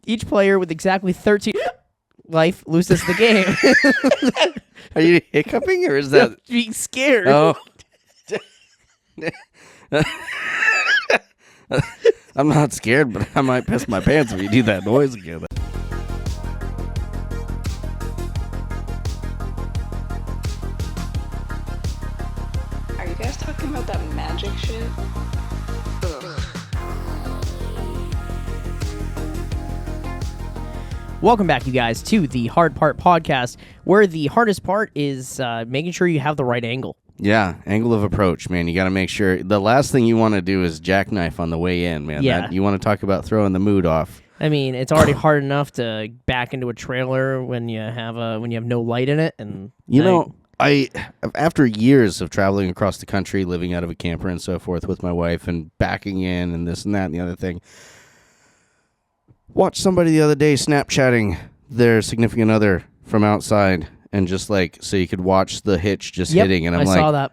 Each player with exactly 13 life loses the game. Are you hiccuping or is that being scared? Oh. I'm not scared, but I might piss my pants if you do that noise again. Are you guys talking about that magic shit? Welcome back, you guys, to the Hard Part Podcast, where the hardest part is making sure you have the right angle. Yeah, angle of approach, man. You got to make sure. The last thing you want to do is jackknife on the way in, man. Yeah. You want to talk about throwing the mood off. I mean, it's already hard enough to back into a trailer when you have no light in it, and I after years of traveling across the country, living out of a camper and so forth with my wife, and backing in and this and that and the other thing. Watched somebody the other day Snapchatting their significant other from outside, and just like so you could watch the hitch just hitting, and I'm like, I saw that.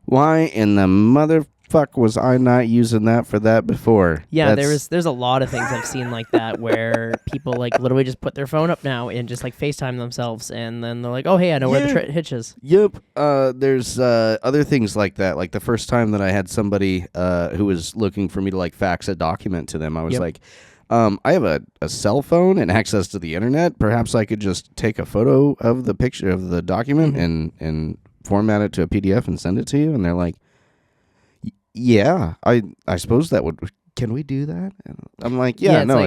Why in the motherfuck was I not using that for that before? Yeah, there's a lot of things I've seen like that where people like literally just put their phone up now and just like FaceTime themselves, and then they're like, oh hey, I know where the hitch is. Yep. There's other things like that. Like the first time that I had somebody who was looking for me to like fax a document to them, I was like, I have a cell phone and access to the internet. Perhaps I could just take a photo of the picture of the document and format it to a PDF and send it to you. And they're like, yeah, I suppose that would. Can we do that? And I'm like, it's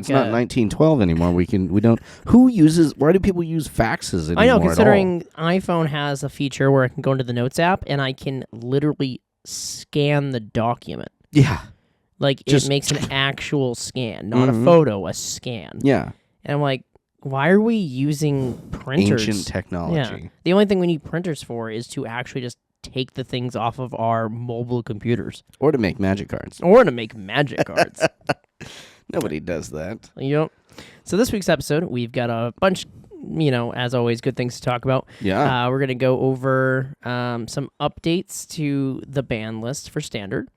not 1912 anymore. We don't. Why do people use faxes anymore? I know, considering iPhone has a feature where I can go into the Notes app and I can literally scan the document. Yeah. Like, it makes an actual scan, not a photo, a scan. Yeah. And I'm like, why are we using printers? Ancient technology. Yeah. The only thing we need printers for is to actually just take the things off of our mobile computers. Or to make magic cards. Nobody does that. Yep. So this week's episode, we've got a bunch, as always, good things to talk about. Yeah. We're going to go over some updates to the ban list for Standard.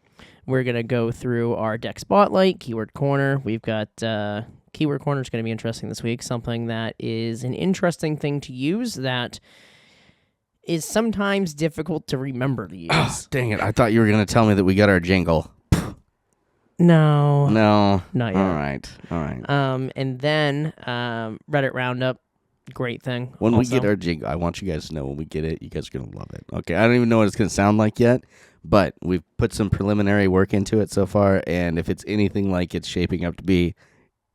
We're going to go through our deck spotlight, keyword corner. We've got keyword corner is going to be interesting this week. Something that is an interesting thing to use that is sometimes difficult to remember to use. Oh, dang it. I thought you were going to tell me that we got our jingle. No, not yet. All right. And then Reddit Roundup. Great thing. When we get our jingle, I want you guys to know when we get it, you guys are going to love it. Okay, I don't even know what it's going to sound like yet, but we've put some preliminary work into it so far, and if it's anything like it's shaping up to be,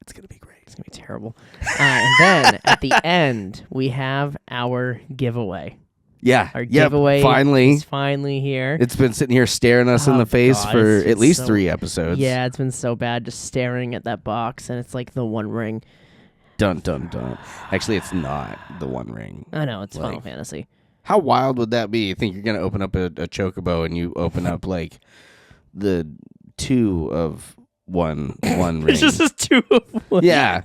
it's going to be great. It's going to be terrible. And then at the end, we have our giveaway. Yeah. Our giveaway is finally here. It's been sitting here staring us in the face for at least 3 episodes. Yeah, it's been so bad just staring at that box, and it's like the One Ring. Dun, dun, dun. Actually, it's not the One Ring. I know, it's Final Fantasy. How wild would that be? You think you're going to open up a chocobo and you open up like the 2 of one ring? It's just 2 of 1. Yeah.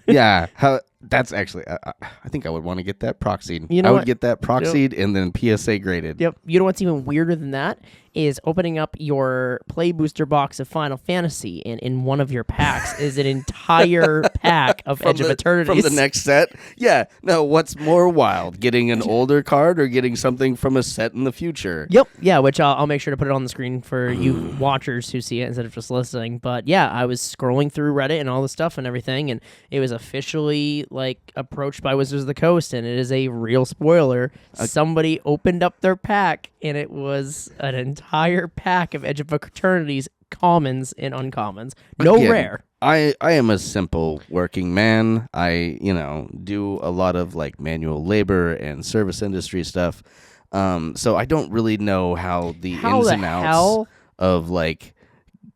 That's actually, I think I would want to get that proxied. I would get that proxied and then PSA graded. Yep. You know what's even weirder than that is opening up your Play Booster box of Final Fantasy, and in one of your packs is an entire pack of Edge of Eternities. From the next set? Yeah. No, what's more wild? Getting an older card or getting something from a set in the future? Yep. Yeah, which I'll make sure to put it on the screen for you watchers who see it instead of just listening. But yeah, I was scrolling through Reddit and all the stuff and everything, and it was officially approached by Wizards of the Coast, and it is a real spoiler. Somebody opened up their pack, and it was an entire pack of Edge of Eternities commons and uncommons. No rare. I am a simple working man. I, do a lot of manual labor and service industry stuff. So I don't really know how the ins and outs of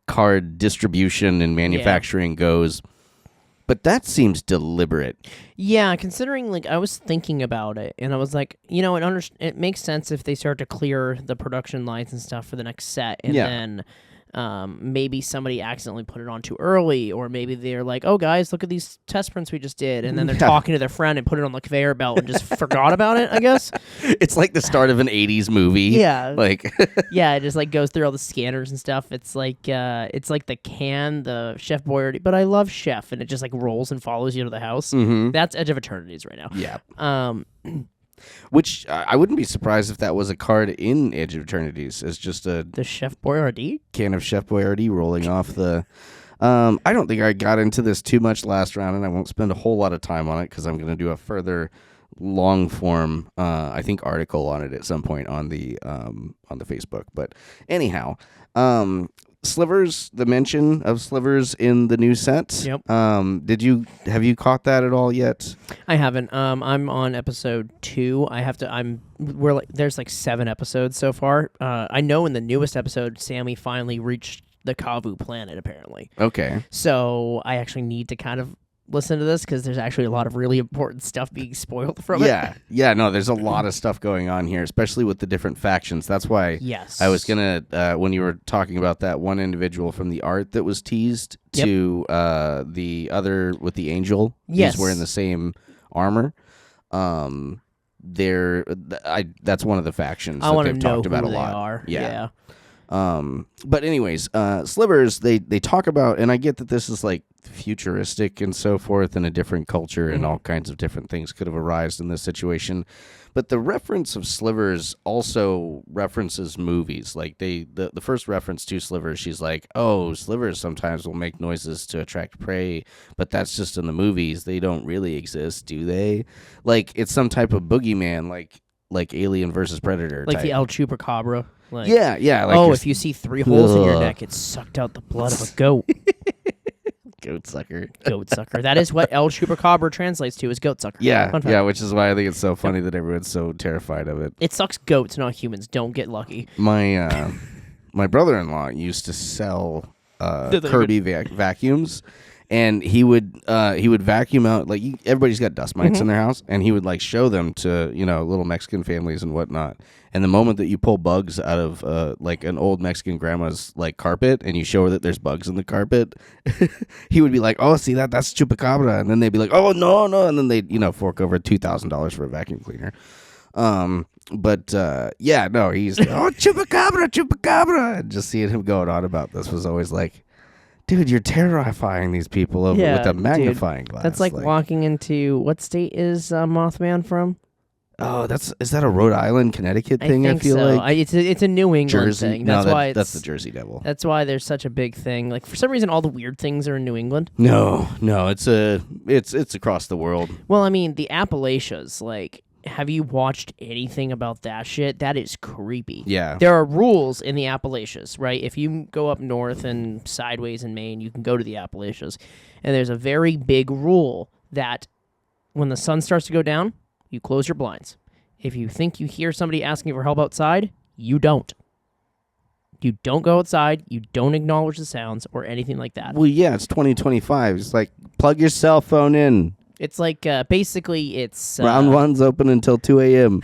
card distribution and manufacturing goes. But that seems deliberate. Yeah, considering, I was thinking about it, and I was like, it makes sense if they start to clear the production lines and stuff for the next set, and then maybe somebody accidentally put it on too early, or maybe they're like, oh guys, look at these test prints we just did, and then they're talking to their friend and put it on the conveyor belt and just forgot about it, I guess. It's like the start of an 80s movie. Yeah. Like yeah, it just like goes through all the scanners and stuff. It's like the Chef Boyardee, but I love Chef, and it just like rolls and follows you to the house. That's Edge of Eternities right now. Yeah. Which I wouldn't be surprised if that was a card in Edge of Eternities. It's just the Chef Boyardee can of Chef Boyardee rolling off the. I don't think I got into this too much last round, and I won't spend a whole lot of time on it because I'm going to do a further long form, I think, article on it at some point on the Facebook. But anyhow, Slivers, the mention of Slivers in the new set. Yep. Have you caught that at all yet? I haven't. I'm on episode 2. There's like 7 episodes so far. I know in the newest episode, Sammy finally reached the Kavu planet, apparently. Okay. So I actually need to kind of listen to this because there's actually a lot of really important stuff being spoiled from it. Yeah, no, there's a lot of stuff going on here, especially with the different factions. That's why I was gonna when you were talking about that one individual from the art that was teased to the other with the angel. Yes, he's wearing the same armor. That's one of the factions I that they've know talked about who a they lot. Are. Yeah. But anyways, Slivers, they talk about, and I get that this is like futuristic and so forth in a different culture and all kinds of different things could have arisen in this situation. But the reference of Slivers also references movies. Like the first reference to Slivers, she's like, oh, Slivers sometimes will make noises to attract prey, but that's just in the movies. They don't really exist, do they? Like it's some type of boogeyman, like Alien versus Predator like type. the El Chupacabra. Like, yeah. Like if you see 3 holes in your neck, it sucked out the blood of a goat. Goat sucker. Goat sucker. That is what El Chupacabra translates to, is goat sucker. Yeah, which is why I think it's so funny that everyone's so terrified of it. It sucks goats, not humans. Don't get lucky. My my brother-in-law used to sell Kirby vacuums. And he would vacuum out, like, everybody's got dust mites in their house, and he would like show them to little Mexican families and whatnot. And the moment that you pull bugs out of like an old Mexican grandma's like carpet, and you show her that there's bugs in the carpet, he would be like, "Oh, see that's chupacabra," and then they'd be like, "Oh no," and then they'd fork over $2,000 for a vacuum cleaner. He's oh chupacabra, and just seeing him going on about this was always like, dude, you're terrifying these people with a magnifying glass. That's like walking into, what state is Mothman from? Oh, is that a Rhode Island, Connecticut thing? I feel so. like it's a New England Jersey thing. That's that's the Jersey Devil. That's why there's such a big thing. Like for some reason, all the weird things are in New England. No, it's across the world. Well, I mean, the Appalachians, like. Have you watched anything about that shit? That is creepy. Yeah. There are rules in the Appalachians, right? If you go up north and sideways in Maine, you can go to the Appalachians. And there's a very big rule that when the sun starts to go down, you close your blinds. If you think you hear somebody asking for help outside, you don't. You don't go outside. You don't acknowledge the sounds or anything like that. Well, yeah, it's 2025. It's like, plug your cell phone in. It's like, basically, it's... Round one's open until 2 a.m.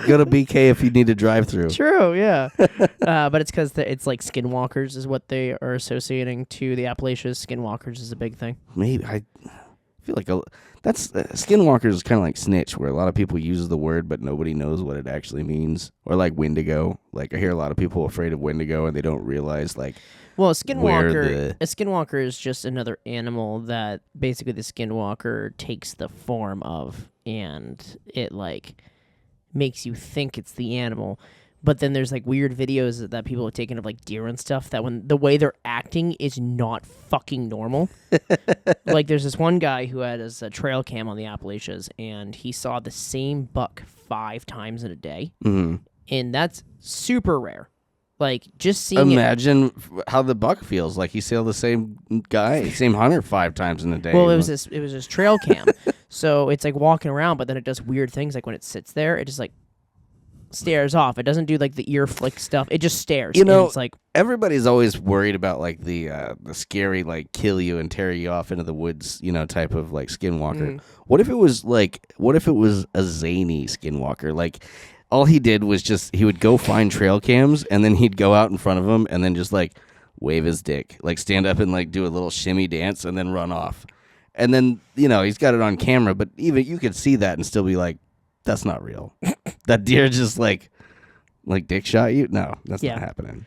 Go to BK if you need to drive through. True, yeah. But it's because it's like skinwalkers is what they are associating to the Appalachians. Skinwalkers is a big thing. Maybe. I feel like that's skinwalkers is kind of like snitch, where a lot of people use the word, but nobody knows what it actually means. Or like Wendigo. Like I hear a lot of people afraid of Wendigo, and they don't realize like. Well, a skinwalker is just another animal that basically the skinwalker takes the form of, and it like makes you think it's the animal. But then there's like weird videos that people have taken of like deer and stuff that when the way they're acting is not fucking normal. Like there's this one guy who had his trail cam on the Appalachians, and he saw the same buck 5 times in a day. Mm-hmm. And that's super rare. Like just seeing Imagine how the buck feels. Like he saw the same guy, same hunter 5 times in a day. Well, it was this trail cam. So it's like walking around, but then it does weird things. Like when it sits there, it just like stares off. It doesn't do like the ear flick stuff. It just stares. You know, it's like everybody's always worried about like the scary like kill you and tear you off into the woods, type of like skinwalker. What if it was a zany skinwalker? Like all he did was he would go find trail cams and then he'd go out in front of them and then just like wave his dick, like stand up and like do a little shimmy dance and then run off. And then, he's got it on camera, but even you could see that and still be like, that's not real. That deer just like dick shot you? No, that's not happening.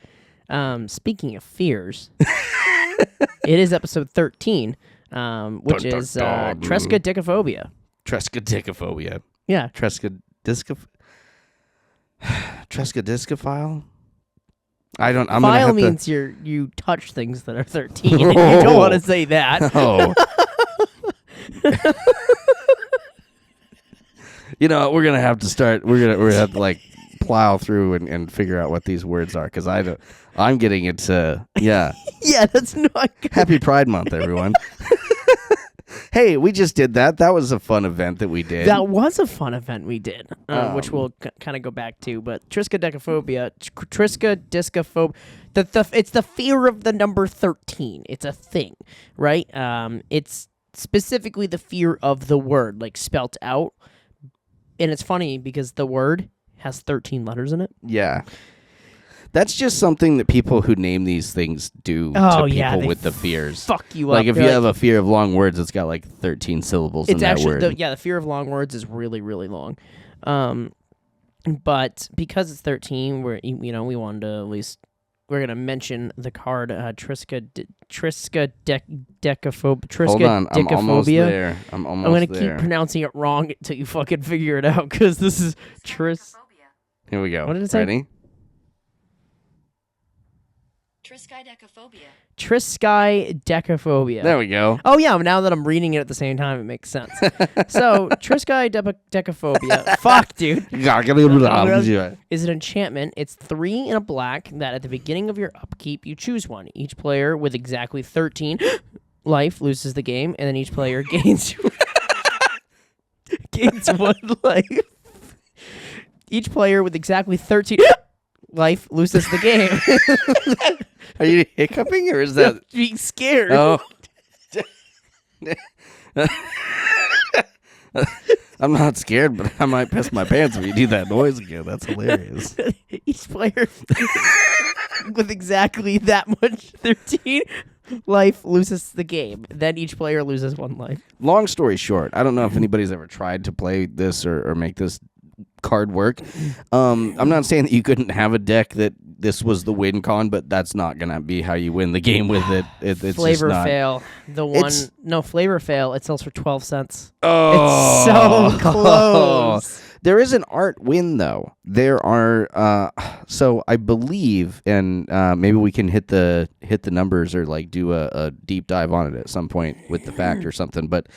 Speaking of fears, it is episode 13, which is Triskadickaphobia. Triskadickaphobia. Yeah. Triskadickaphile? I'm File gonna have means you touch things that are 13, and you don't want to say that. Oh. We're gonna have to start. We're gonna have to like plow through and figure out what these words are because I'm getting into Yeah, that's not good. Happy Pride Month, everyone. Hey, we just did that. That was a fun event that we did. That was a fun event we did, which we'll kind of go back to. But Triskadickaphobia, it's the fear of the number 13. It's a thing, right? It's specifically the fear of the word, like spelt out. And it's funny because the word has 13 letters in it. Yeah. That's just something that people who name these things do to people with the fears. Fuck you like up. If you have a fear of long words, it's got like 13 syllables in that word. The fear of long words is really, really long. But because it's 13, we wanted to at least we're gonna mention the card Triskadickaphobia. Hold on, I'm almost there. I'm gonna keep pronouncing it wrong until you fucking figure it out because this is Here we go. What did it say? Ready? Triskadickaphobia. There we go. Oh yeah, now that I'm reading it at the same time, it makes sense. So Triskadickaphobia. Fuck, dude. Is an enchantment. It's 3 in a black that at the beginning of your upkeep you choose one. Each player with exactly 13 life loses the game, and then each player gains 1 life. Each player with exactly 13 life loses the game. Are you hiccuping or is that being scared? Oh. I'm not scared, but I might piss my pants if you do that noise again. That's hilarious. Each player with exactly that much 13 life loses the game. Then each player loses 1 life. Long story short, I don't know if anybody's ever tried to play this or make this card work. I'm not saying that you couldn't have a deck that this was the win con, but that's not gonna be how you win the game with it. It's Flavor just not. Fail. Flavor Fail. It sells for 12 cents. Oh, it's so close. There is an art win though. There are so I believe, and maybe we can hit the numbers or like do a deep dive on it at some point with the fact or something. But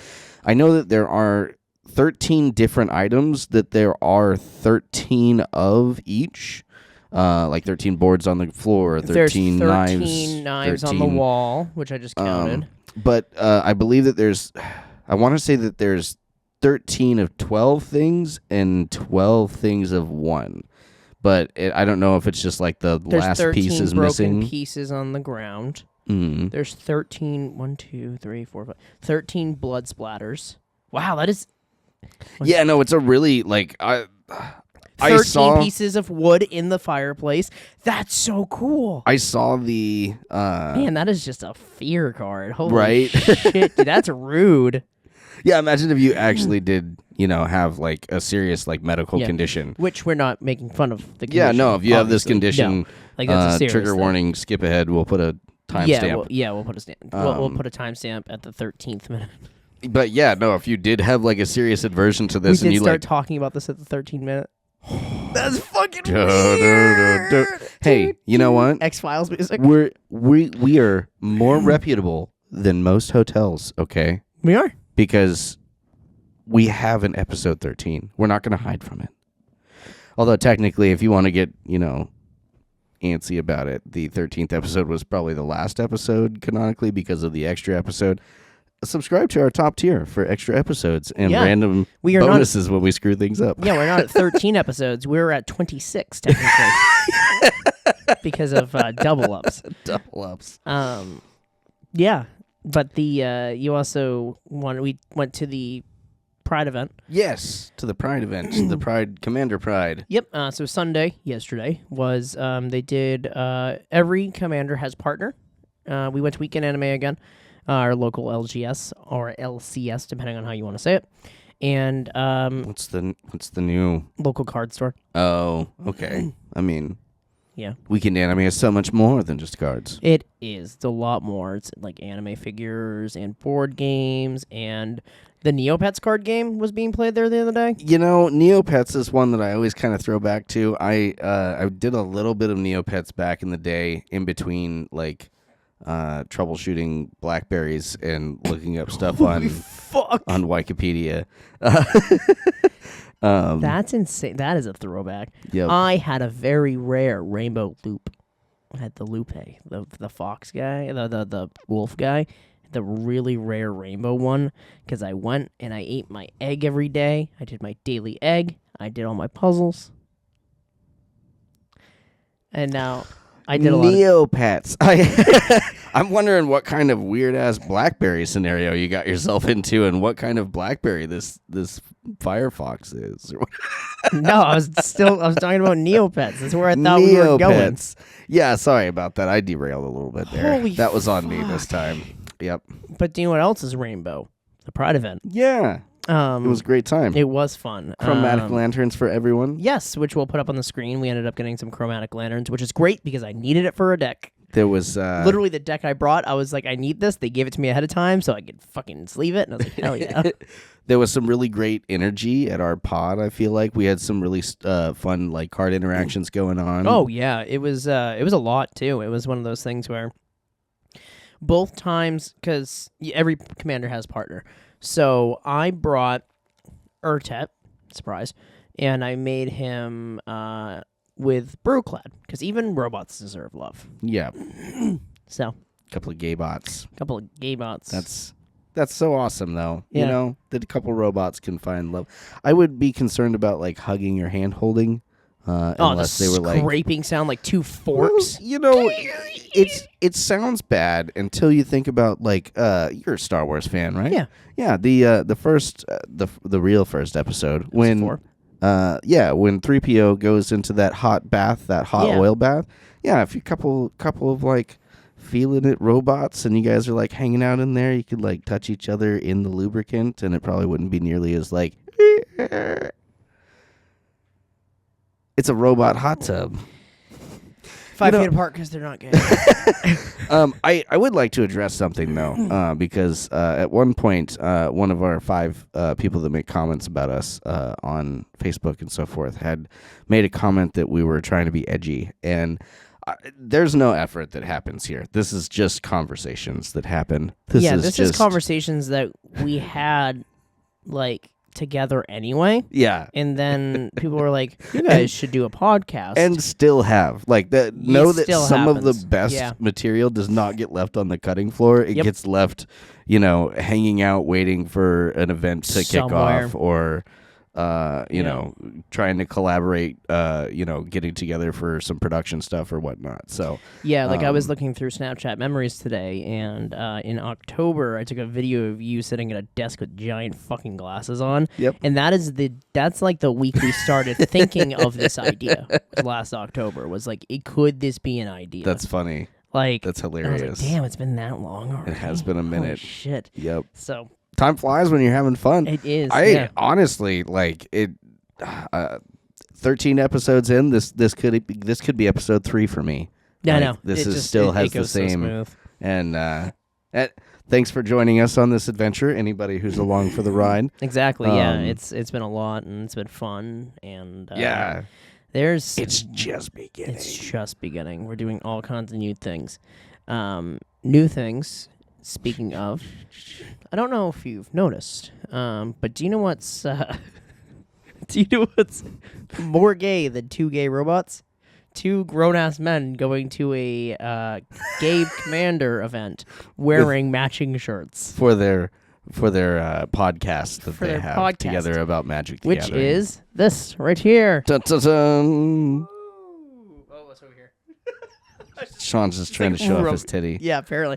I know that there are 13 different items that there are 13 of each. Like 13 boards on the floor, 13 knives. 13 knives on the wall, which I just counted. But I believe that I want to say that there's 13 of 12 things and 12 things of 1. But I don't know if it's just like the last piece is missing. There's 13 pieces on the ground. Mm-hmm. There's 13, 1, 2, 3, 4, 5, 13 blood splatters. Wow, that is... Yeah, no, it's a really, like... 13 pieces of wood in the fireplace. That's so cool. I saw the... Man, that is just a fear card. Holy right? shit, dude, that's rude. Yeah, imagine if you actually did, have like a serious like medical condition. Which we're not making fun of the condition. Yeah, no, if you have this condition, no. Like that's a serious trigger thing. warning, skip ahead, we'll put a timestamp. We'll put a stamp. We'll put a timestamp at the 13th minute. But yeah, no, if you did have like a serious aversion to this we and you start talking about this at the 13th minute. That's fucking weird. Hey, you know what? X-Files music. We are more reputable than most hotels, okay? We are. Because we have an episode 13. We're not going to hide from it. Although technically, if you want to get, antsy about it, the 13th episode was probably the last episode canonically because of the extra episode. subscribe to our top tier for extra episodes and Yeah. random We are not- bonuses when we screw things up. Yeah, we're not at 13 episodes. We're at 26 technically because of double ups. Double ups. Yeah, but you also we went to the Pride event. Yes, to the Pride event, the Pride Commander Pride. Yep. So Sunday, yesterday was they did every commander has partner. We went to Weekend Anime again, our local LGS or LCS, depending on how you want to say it, and What's the new? local card store. Oh, okay. I mean, Yeah, Weekend Anime is so much more than just cards. it is. It's a lot more. It's like anime figures and board games, and the Neopets card game was being played there the other day. You know, Neopets is one that I always kind of throw back to. I did a little bit of Neopets back in the day, in between like troubleshooting Blackberries and looking up stuff on Fuck. on Wikipedia. That's insane. That is a throwback. Yep. I had a very rare rainbow loop. I had the Lupe, the fox guy, the wolf guy, the really rare rainbow one, because I went and I ate my egg every day. I did my daily egg. I did all my puzzles. And now I did a lot of... Neopets. I'm wondering what kind of weird ass Blackberry scenario you got yourself into, and what kind of Blackberry this Firefox is. No, I was talking about Neopets. That's where I thought we were going. Neopets. Yeah, sorry about that. I derailed a little bit there. Holy that was on me this fuck. time. Yep. But do you know what else is rainbow? The Pride event. Yeah. It was a great time. It was fun. Chromatic lanterns for everyone. Yes, which we'll put up on the screen. We ended up getting some chromatic lanterns, which is great because I needed it for a deck. There was Literally the deck I brought, I was like, I need this. They gave it to me ahead of time so I could fucking sleeve it. And I was like, hell yeah. There was some really great energy at our pod. I feel like we had some really fun like card interactions going on. Oh yeah, it was a lot too. It was one of those things where both times, because every commander has partner. So I brought Urtet, surprise, and I made him with Brewclad, because even robots deserve love. Yeah. So A couple of gay bots. a couple of gay bots. That's so awesome, though. Yeah. You know, that a couple robots can find love. I would be concerned about like hugging or hand holding, unless they were like scraping sound like two forks. Well, you know, it sounds bad until you think about like you're a Star Wars fan, right? Yeah. Yeah. The first the real first episode when Four. when 3PO goes into that hot bath, that hot Yeah. oil bath. Yeah, if you couple of like feeling it robots and you guys are like hanging out in there, you could like touch each other in the lubricant and it probably wouldn't be nearly as like it's a robot hot tub. 5 You know- feet apart because they're not gay. I would like to address something though, because at one point, one of our 5 people that make comments about us on Facebook and so forth had made a comment that we were trying to be edgy, and there's no effort that happens here. This is just conversations that happen. This is conversations that we had like together anyway. Yeah. And then people were like, "You guys should do a podcast." And still have like that. Know that still some of happens. the best Yeah. material does not get left on the cutting floor. It Yep. gets left, hanging out, waiting for an event to kick Somewhere. off, or trying to collaborate. Getting together for some production stuff or whatnot. So yeah, like I was looking through Snapchat memories today, and in October I took a video of you sitting at a desk with giant fucking glasses on. Yep. And that's like the week we started thinking of this idea. Last October was like, could this be an idea? that's funny. like That's and I was hilarious. like, damn, it's been that long already. It has been a Holy minute. shit. Yep. So Time flies when you're having fun. it is. I honestly like it. 13 episodes in, this could be episode 3 for me. No, Like, no. this it is just, still it, has it the goes so same. smooth. And thanks for joining us on this adventure. Anybody who's along for the ride. Exactly. Yeah, Um, it's been a lot and it's been fun and Yeah. there's It's just beginning. it's just beginning. We're doing all kinds of new things. New things. Speaking of, I don't know if you've noticed, but do you know what's more gay than 2 gay robots? two grown-ass men going to a gay commander event wearing matching shirts. For their podcast that For they their have podcast. together about Magic the Which Gathering. is this right here. Dun, dun, dun. Oh, what's over here? Sean's just trying to show off his titty. Yeah, apparently.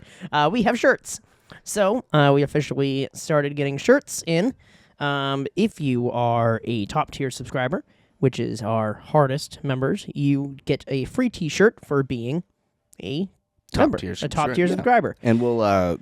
We have shirts. So we officially started getting shirts in. If you are a top-tier subscriber, which is our hardest members, you get a free T-shirt for being a Top-tier top-tier yeah. subscriber. And we'll, I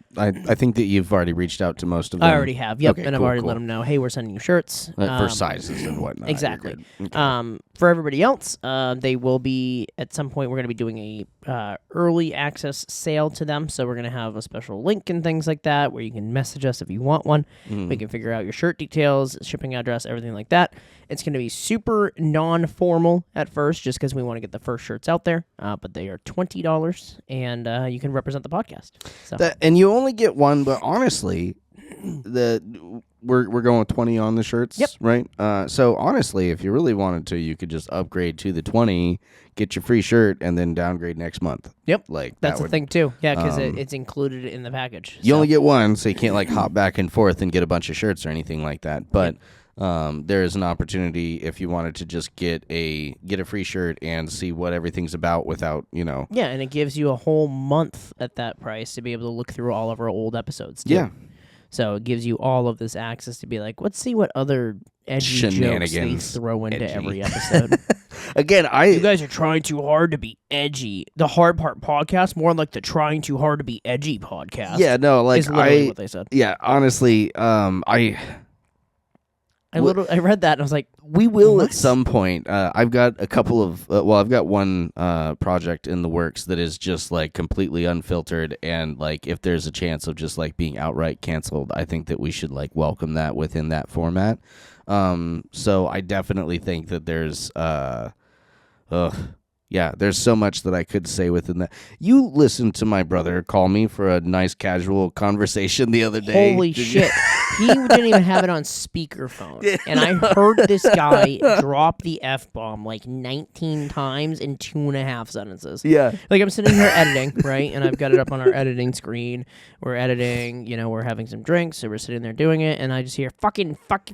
think that you've already reached out to most of them. I already have, yep, Okay, and I've cool, already cool. let them know, hey, we're sending you shirts. For sizes and whatnot. Exactly. You're good. Okay. For everybody else, they will be, at some point, we're going to be doing a early access sale to them, so we're going to have a special link and things like that where you can message us if you want one. We can figure out your shirt details, shipping address, everything like that. It's going to be super non-formal at first, just because we want to get the first shirts out there, but they are $20, and you can represent the podcast. So. And you only get one, but honestly, we're going with 20 on the shirts, Yep. right? So honestly, if you really wanted to, you could just upgrade to the 20, get your free shirt, and then downgrade next month. Yep, like that's that the thing too. Yeah, because um, it's included in the package. You only get one, so you can't like hop back and forth and get a bunch of shirts or anything like that. But there is an opportunity if you wanted to just get a free shirt and see what everything's about without, Yeah, and it gives you a whole month at that price to be able to look through all of our old episodes, too. Yeah. So it gives you all of this access to be like, let's see what other edgy jokes they Shenanigans. throw into Edgy. every episode. Again, You guys are trying too hard to be edgy. The Hard Part podcast, more like the trying too hard to be edgy podcast. yeah, no, like is literally what they said. yeah, honestly, I read that and I was like, we will what? at some point. I've got a couple of I've got one project in the works that is just like completely unfiltered, and like if there's a chance of just like being outright canceled, I think that we should like welcome that within that format. So I definitely think that there's there's so much that I could say within that. You listened to my brother call me for a nice casual conversation the other day. Holy did you? shit. He didn't even have it on speakerphone. And I heard this guy drop the F-bomb like 19 times in 2.5 sentences. Yeah. Like, I'm sitting here editing, right? And I've got it up on our editing screen. We're editing, we're having some drinks, so we're sitting there doing it, and I just hear fucking, fuck.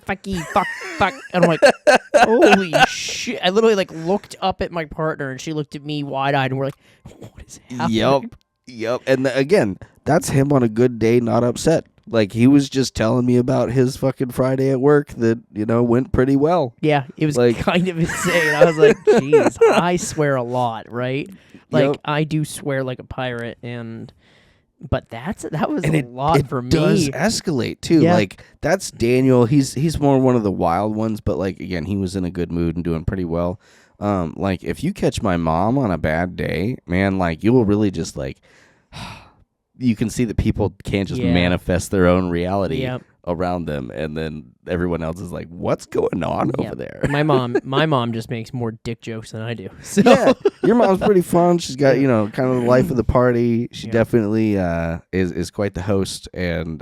And I'm like, holy shit. I literally, like, looked up at my partner, and she looked at me wide-eyed, and we're like, what is happening? Yep. And again, that's him on a good day, not upset. Like, he was just telling me about his fucking Friday at work that, went pretty well. Yeah, it was Like- kind of insane. I was like, jeez, I swear a lot, right? Like, Yep. I do swear like a pirate, but that was And a lot it for me. does escalate, too. Yeah. Like, that's Daniel. He's more one of the wild ones, but, like, again, he was in a good mood and doing pretty well. Like, if you catch my mom on a bad day, man, like, you will really just, like... You can see that people can't just manifest their own reality around them, and then everyone else is like, "What's going on over there?" My mom just makes more dick jokes than I do. So. Yeah, your mom's pretty fun. She's got kind of the life of the party. She definitely is quite the host, and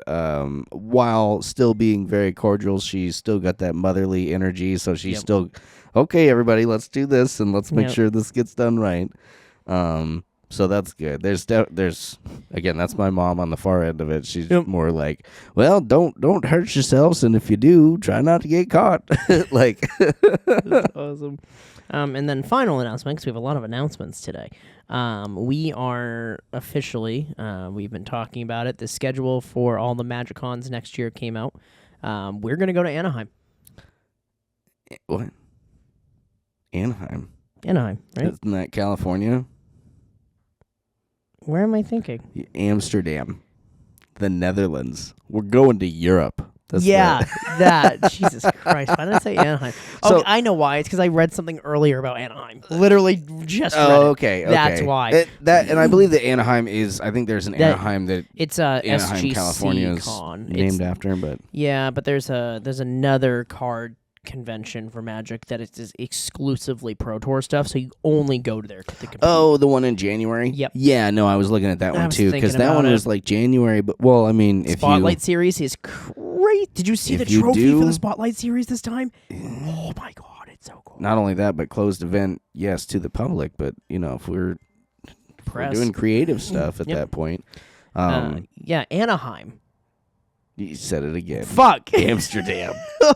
while still being very cordial, she's still got that motherly energy. So she's still okay. Everybody, let's do this, and let's make sure this gets done right. So that's good. There's again, that's my mom on the far end of it. She's more like, well, don't hurt yourselves, and if you do, try not to get caught. Like, that's awesome. And then final announcement, because we have a lot of announcements today. We are officially, we've been talking about it. The schedule for all the MagicCons next year came out. We're gonna go to Anaheim. What? Anaheim, right? Isn't that California? Where am I thinking? Amsterdam, the Netherlands. We're going to Europe. That's that. Jesus Christ. Why did I say Anaheim? So- Okay, I know why. It's because I read something earlier about Anaheim. Literally just read it. Okay. That's why. And I believe that Anaheim is. I think there's an Anaheim that It's Anaheim, SGC California is Con. named after. But Yeah, but there's another card convention for Magic that is exclusively Pro Tour stuff, so you only go to there to compete. oh, the one in January. Yep. Yeah. No, I was looking at that I one was too because thinking that about one it. was like January. But well, I mean, if Spotlight Series is great. Did you see If the you trophy do- for the Spotlight Series this time? Oh my god, it's so cool. not only that, but closed event, yes, to the public. But if we're doing creative stuff at that point, yeah, Anaheim. You said it again. Fuck. Amsterdam.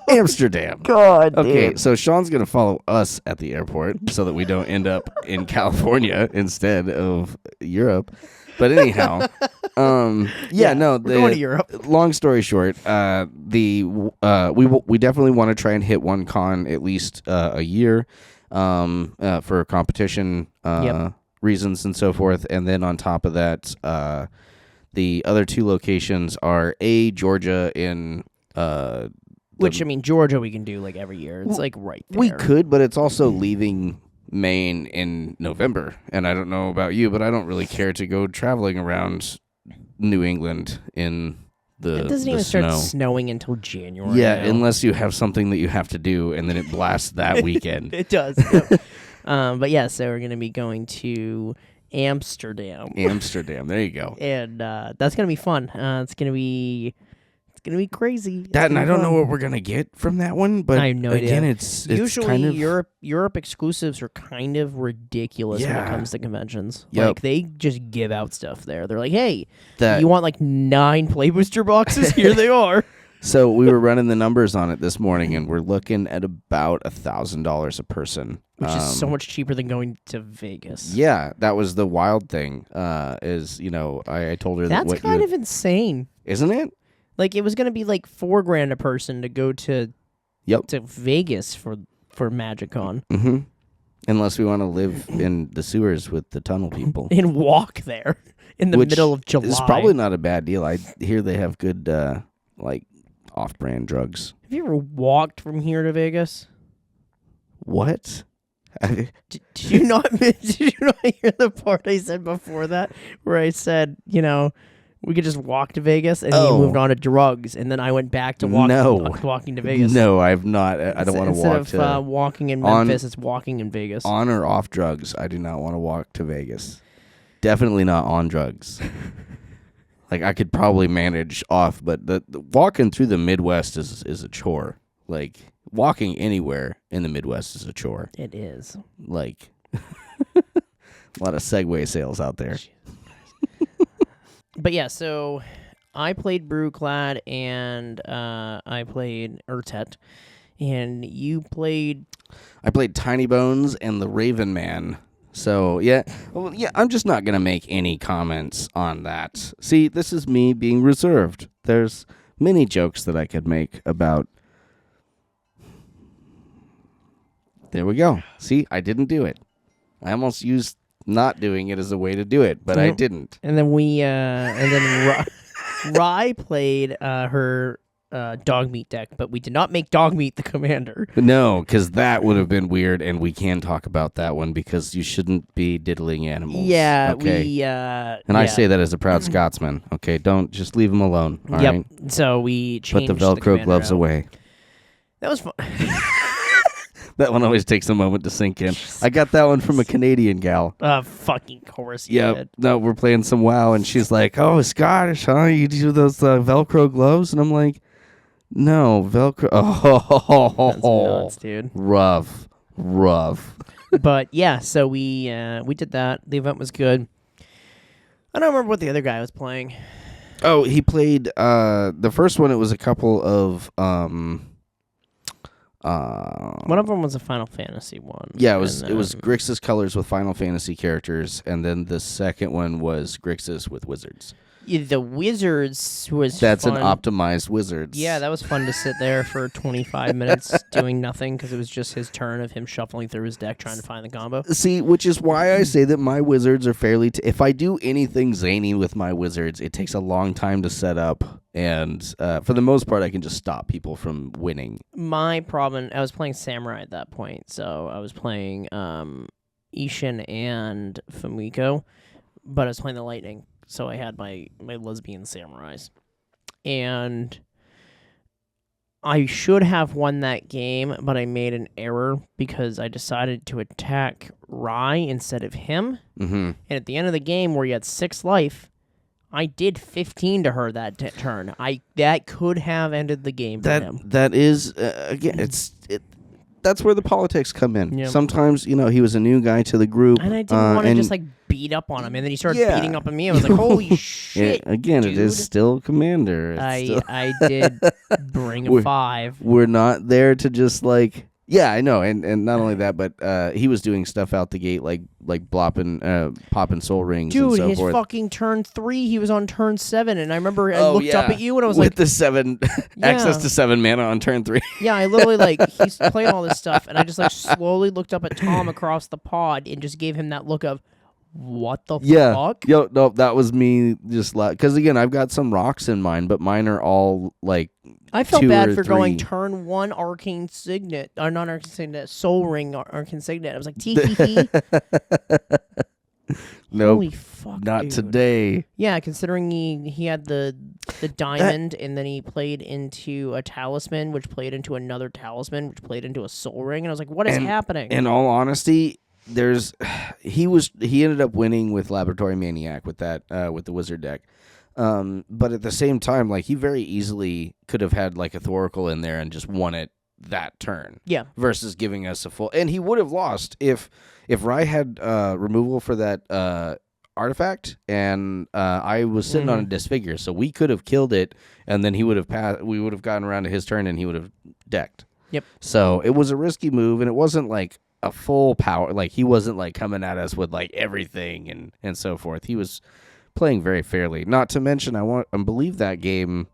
Amsterdam. God. Okay, so Sean's gonna follow us at the airport so that we don't end up in California instead of Europe. But anyhow, we're going to Europe. Long story short, we definitely want to try and hit one con at least a year, for competition reasons and so forth, and then on top of that, the other two locations are Georgia in which Georgia we can do like every year. It's like right there. We could, but it's also leaving Maine in November, and I don't know about you, but I don't really care to go traveling around New England in the It doesn't even start snowing until January. Yeah, unless you have something that you have to do, and then it blasts that weekend. It does. But yeah, so we're gonna be going to Amsterdam. Amsterdam, there you go. And that's gonna be fun. It's gonna be crazy. And I don't know what we're gonna get from that one, but I have no again, idea. it's Usually kind of Europe exclusives are kind of ridiculous when it comes to conventions. Yep. Like they just give out stuff there. They're like, hey, that. you want like 9 play booster boxes? Here they are. So we were running the numbers on it this morning, and we're looking at about $1,000 a person, which is so much cheaper than going to Vegas. Yeah, that was the wild thing. I told her that's that kind of insane, isn't it? Like it was going to be like $4,000 a person to go to Vegas for MagicCon. Mm-hmm. Unless we want to live in the sewers with the tunnel people and walk there in the middle of July. It's probably not a bad deal. I hear they have good off-brand drugs. Have you ever walked from here to Vegas? What? Did you not hear the part I said before that, where I said, we could just walk to Vegas, and you moved on to drugs, and then I went back to walking to Vegas. No, I've not. I don't want to walk to... Instead of walking in Memphis, it's walking in Vegas. On or off drugs, I do not want to walk to Vegas. Definitely not on drugs. Like, I could probably manage off, but the walking through the Midwest is a chore. Like, walking anywhere in the Midwest is a chore. It is. Like, a lot of Segway sales out there. But yeah, so I played Brewclad, and I played Urtet, and you played... I played Tiny Bones and the Raven Man. So, I'm just not going to make any comments on that. See, this is me being reserved. There's many jokes that I could make about... There we go. See, I didn't do it. I almost used not doing it as a way to do it, but I didn't. And then Rye played her dog meat deck, but we did not make dog meat the commander. No, because that would have been weird, and we can talk about that one because you shouldn't be diddling animals. Yeah, okay? I say that as a proud Scotsman. Okay, don't just leave them alone. All right? So we changed put the Velcro gloves away. That was fun. That one always takes a moment to sink in. I got that one from a Canadian gal. Fucking course you did. No, we're playing some WoW, and she's like, "Oh, Scottish, huh? You do those Velcro gloves?" And I'm like, "No, Velcro." Oh, that's nuts, dude. Rough. But yeah, so we did that. The event was good. I don't remember what the other guy was playing. Oh, he played the first one. It was a couple of one of them was a Final Fantasy one. Yeah, it was Grixis colors with Final Fantasy characters, and then the second one was Grixis with wizards. Yeah, the wizards was That's fun. an optimized wizards. Yeah, that was fun to sit there for 25 minutes doing nothing because it was just his turn of him shuffling through his deck trying to find the combo. See, which is why I say that my wizards are fairly... if I do anything zany with my wizards, it takes a long time to set up, and for the most part, I can just stop people from winning. My problem... I was playing Samurai at that point, so I was playing Ishin and Fumiko, but I was playing the Lightning. So I had my lesbian samurais. And I should have won that game, but I made an error because I decided to attack Rai instead of him. Mm-hmm. And at the end of the game, where he had 6 life, I did 15 to her that turn. That could have ended the game for him. That is, again, that's where the politics come in. Yep. Sometimes, he was a new guy to the group. And I didn't want to just like beat up on him. And then he started beating up on me. I was like, holy shit. Again, dude. It is still Commander. I did bring a 5. We're not there to just like... Yeah, I know, and not only that, but he was doing stuff out the gate, like popping soul rings, dude. and so His forth. fucking turn 3, he was on turn 7, and I remember I looked up at you and I was with like, the 7 access to 7 mana on turn 3. yeah, I literally he's playing all this stuff, and I just slowly looked up at Tom across the pod and just gave him that look of, what the fuck? Yo, no, that was me just because again, I've got some rocks in mine, but mine are all like. I felt 2 bad or for 3. going turn 1 Arcane Signet, or not Arcane Signet, Soul Ring Arcane Signet. I was like, tee. Nope. Holy fuck, not dude. today. Yeah, considering he had the diamond, and then he played into a talisman, which played into another talisman, which played into a Soul Ring, and I was like, what is happening? In all honesty, he ended up winning with Laboratory Maniac with that with the wizard deck. But at the same time, he very easily could have had a Thoracle in there and just won it that turn. Yeah. Versus giving us a full, and he would have lost if Rye had removal for that artifact, and I was sitting on a disfigure, so we could have killed it, and then he would have passed. We would have gotten around to his turn, and he would have decked. Yep. So it was a risky move, and it wasn't a full power. He wasn't coming at us with everything and so forth. He was playing very fairly. Not to mention, I believe that game.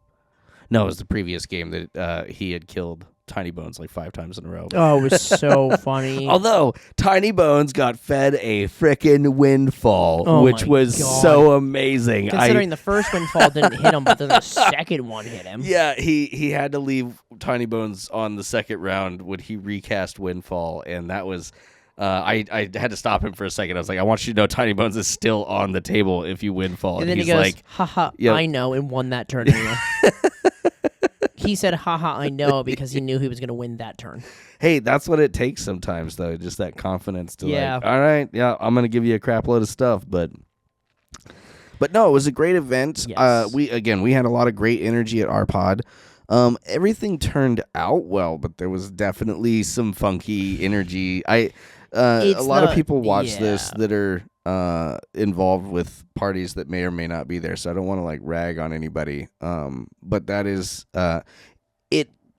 No, it was the previous game that he had killed Tiny Bones 5 times in a row. Oh, it was so funny. Although Tiny Bones got fed a frickin' windfall, which was so amazing. Considering the first windfall didn't hit him, but then the second one hit him. Yeah, he had to leave Tiny Bones on the second round when he recast Windfall, and that was... I had to stop him for a second. I was like, I want you to know Tiny Bones is still on the table if you Windfall. And then he's he goes, like, haha, yep. I know, and won that turn anyway. He said, haha, I know, because he knew he was going to win that turn. Hey, that's what it takes sometimes, though. Just that confidence to Yeah. all right, yeah, I'm going to give you a crap load of stuff, but no, it was a great event. Yes. We had a lot of great energy at our pod. Everything turned out well, but there was definitely some funky energy. A lot of people watch this that are involved with parties that may or may not be there, so I don't want to rag on anybody. But that is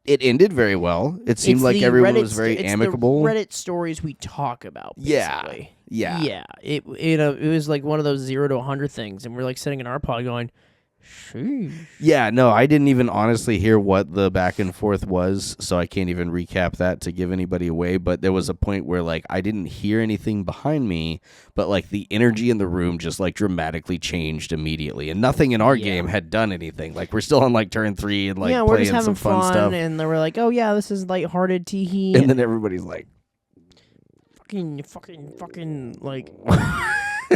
it ended very well. It seemed like everyone was very amicable. The Reddit stories we talk about, basically. Yeah. It was one of those 0 to 100 things, and we're sitting in our pod going, sheesh. Yeah, no, I didn't even honestly hear what the back and forth was, so I can't even recap that to give anybody away, but there was a point where I didn't hear anything behind me, but the energy in the room just dramatically changed immediately, and nothing in our game had done anything. We're still on turn 3 and we're playing just having some fun stuff, and they were like, oh yeah, this is lighthearted tee-hee. And then everybody's like, fucking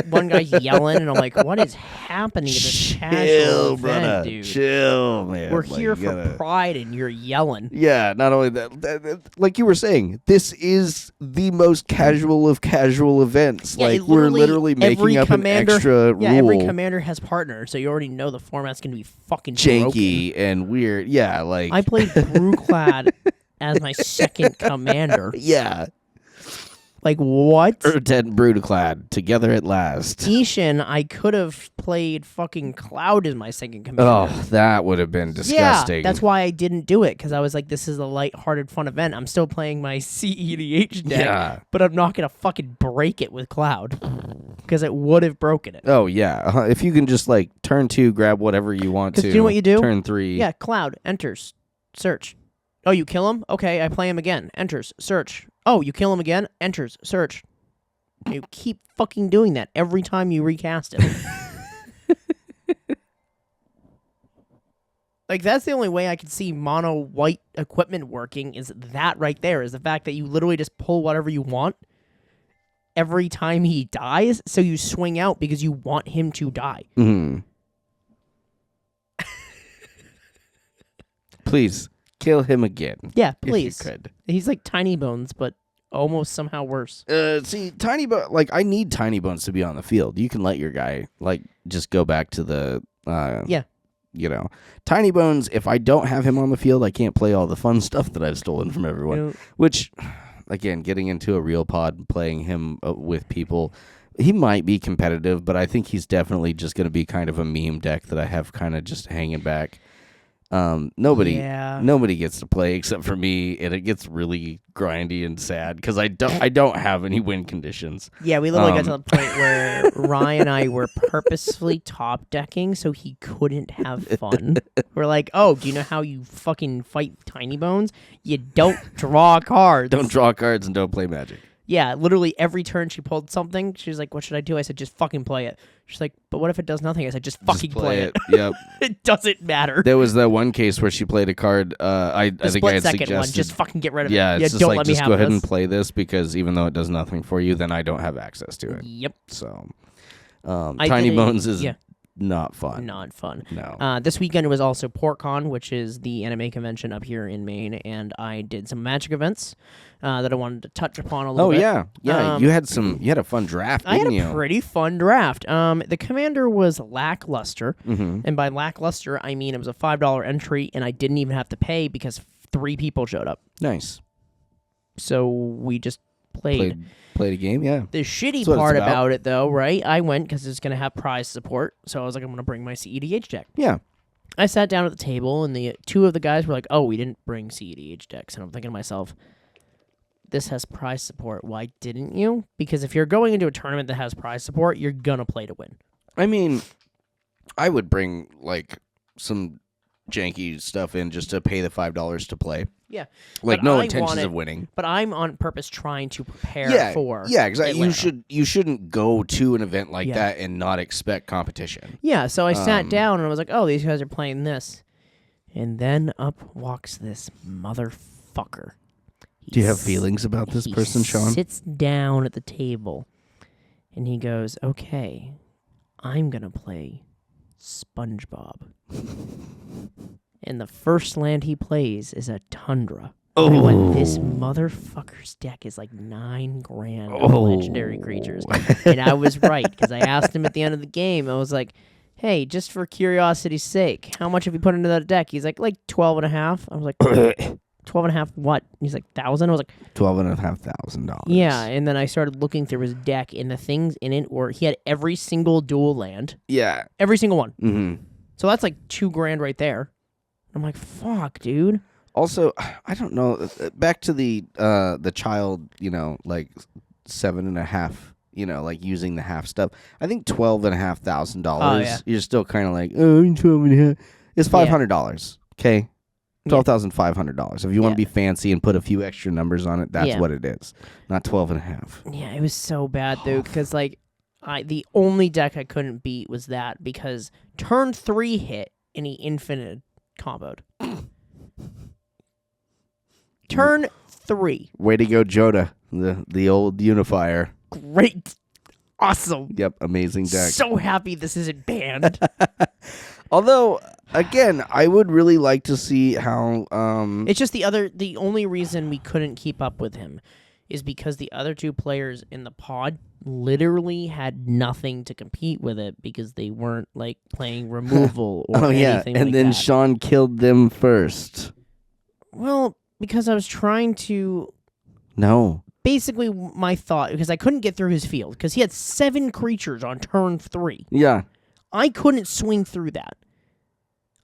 one guy's yelling, and I'm like, what is happening at this casual event, dude? Chill, man. We're here for pride, and you're yelling. Yeah, not only that, like you were saying, this is the most casual of casual events. Yeah, we're literally making up an extra rule. Yeah, every commander has partners, so you already know the format's going to be fucking janky broken. And weird. Yeah, I played Brewclad as my second commander. Yeah. What? Urdent Brutaclad, together at last. Ishin, I could have played fucking Cloud as my second commander. Oh, that would have been disgusting. Yeah, that's why I didn't do it, because I was like, this is a lighthearted, fun event. I'm still playing my CEDH deck, but I'm not going to fucking break it with Cloud, because it would have broken it. Oh, yeah. If you can just, turn 2, grab whatever you want to. Do you know what you do? Turn 3. Yeah, Cloud, enters, search. Oh, you kill him? Okay, I play him again. Enters, search. Oh, you kill him again? Enters, search. You keep fucking doing that every time you recast him. That's the only way I can see mono white equipment working, is that right there, is the fact that you literally just pull whatever you want every time he dies, so you swing out because you want him to die. Mm-hmm. Please. Kill him again. Yeah, please. If you could. He's like Tiny Bones, but almost somehow worse. See, Tiny Bones, I need Tiny Bones to be on the field. You can let your guy, just go back to the, Tiny Bones, if I don't have him on the field, I can't play all the fun stuff that I've stolen from everyone, which, again, getting into a real pod and playing him with people, he might be competitive, but I think he's definitely just going to be kind of a meme deck that I have kind of just hanging back. Nobody gets to play except for me, and it gets really grindy and sad because I don't have any win conditions. Yeah, we literally got to the point where Ryan and I were purposefully top decking so he couldn't have fun. We're like, oh, do you know how you fucking fight Tiny Bones? You don't draw cards. Don't draw cards and don't play Magic. Yeah, literally every turn she pulled something. She's like, what should I do? I said, just fucking play it. She's like, but what if it does nothing? I said, just fucking play it. Yep. It doesn't matter. There was that one case where she played a card. I think I had second suggested. One, just fucking get rid of it. Yeah, it's just don't like, let me just have go ahead this. and play this because even though it does nothing for you, then I don't have access to it. Yep. So, Tiny Bones is not fun. Not fun. No. This weekend was also PortCon, which is the anime convention up here in Maine, and I did some Magic events that I wanted to touch upon a little bit. Oh yeah. You had a fun draft, didn't you? I had a pretty fun draft. The commander was lackluster, and by lackluster I mean it was a $5 entry, and I didn't even have to pay because 3 people showed up. Nice. So we just played a game, yeah. The shitty part about it, though, right? I went because it's going to have prize support, so I was like, I'm going to bring my CEDH deck. Yeah. I sat down at the table, and the 2 of the guys were like, oh, we didn't bring CEDH decks. And I'm thinking to myself, this has prize support. Why didn't you? Because if you're going into a tournament that has prize support, you're going to play to win. I mean, I would bring, like, some janky stuff in just to pay the $5 to play. Yeah. Like, no intentions of winning. But I'm on purpose trying to prepare for exactly. Atlanta. You shouldn't go to an event like that and not expect competition. Yeah, so I sat down and I was like, oh, these guys are playing this. And then up walks this motherfucker. Do you have feelings about this person, Sean? He sits down at the table and he goes, okay, I'm going to play SpongeBob. And the first land he plays is a Tundra. Oh. And I went, this motherfucker's deck is like $9,000 of legendary creatures. And I was right, because I asked him at the end of the game, I was like, hey, just for curiosity's sake, how much have you put into that deck? He's like 12 and a half. I was like, 12 and a half what? He's like, 1,000? I was like, $12,500. yeah, and then I started looking through his deck, and the things in it were, he had every single dual land. Yeah. Every single one. Mm-hmm. So that's like $2,000 right there. I'm like, fuck, dude. Also, I don't know. Back to the child, like 7.5, like using the half stuff. I think $12,500. You're still kind of like, oh, $12.5. It's $500. Okay, $12,500. If you want to be fancy and put a few extra numbers on it, that's what it is. Not 12.5. Yeah, it was so bad though, because like, the only deck I couldn't beat was that because turn 3 hit and he infinite comboed. Turn 3. Way to go, Joda, the old unifier. Great. Awesome. Yep, amazing deck. So happy this isn't banned. Although, again, I would really like to see how... It's just the only reason we couldn't keep up with him is because the other 2 players in the pod literally had nothing to compete with it because they weren't like playing removal or anything and like then that. Sean killed them first. Well, because I was trying to... No. Basically, my thought, because I couldn't get through his field, because he had 7 creatures on turn 3. Yeah. I couldn't swing through that.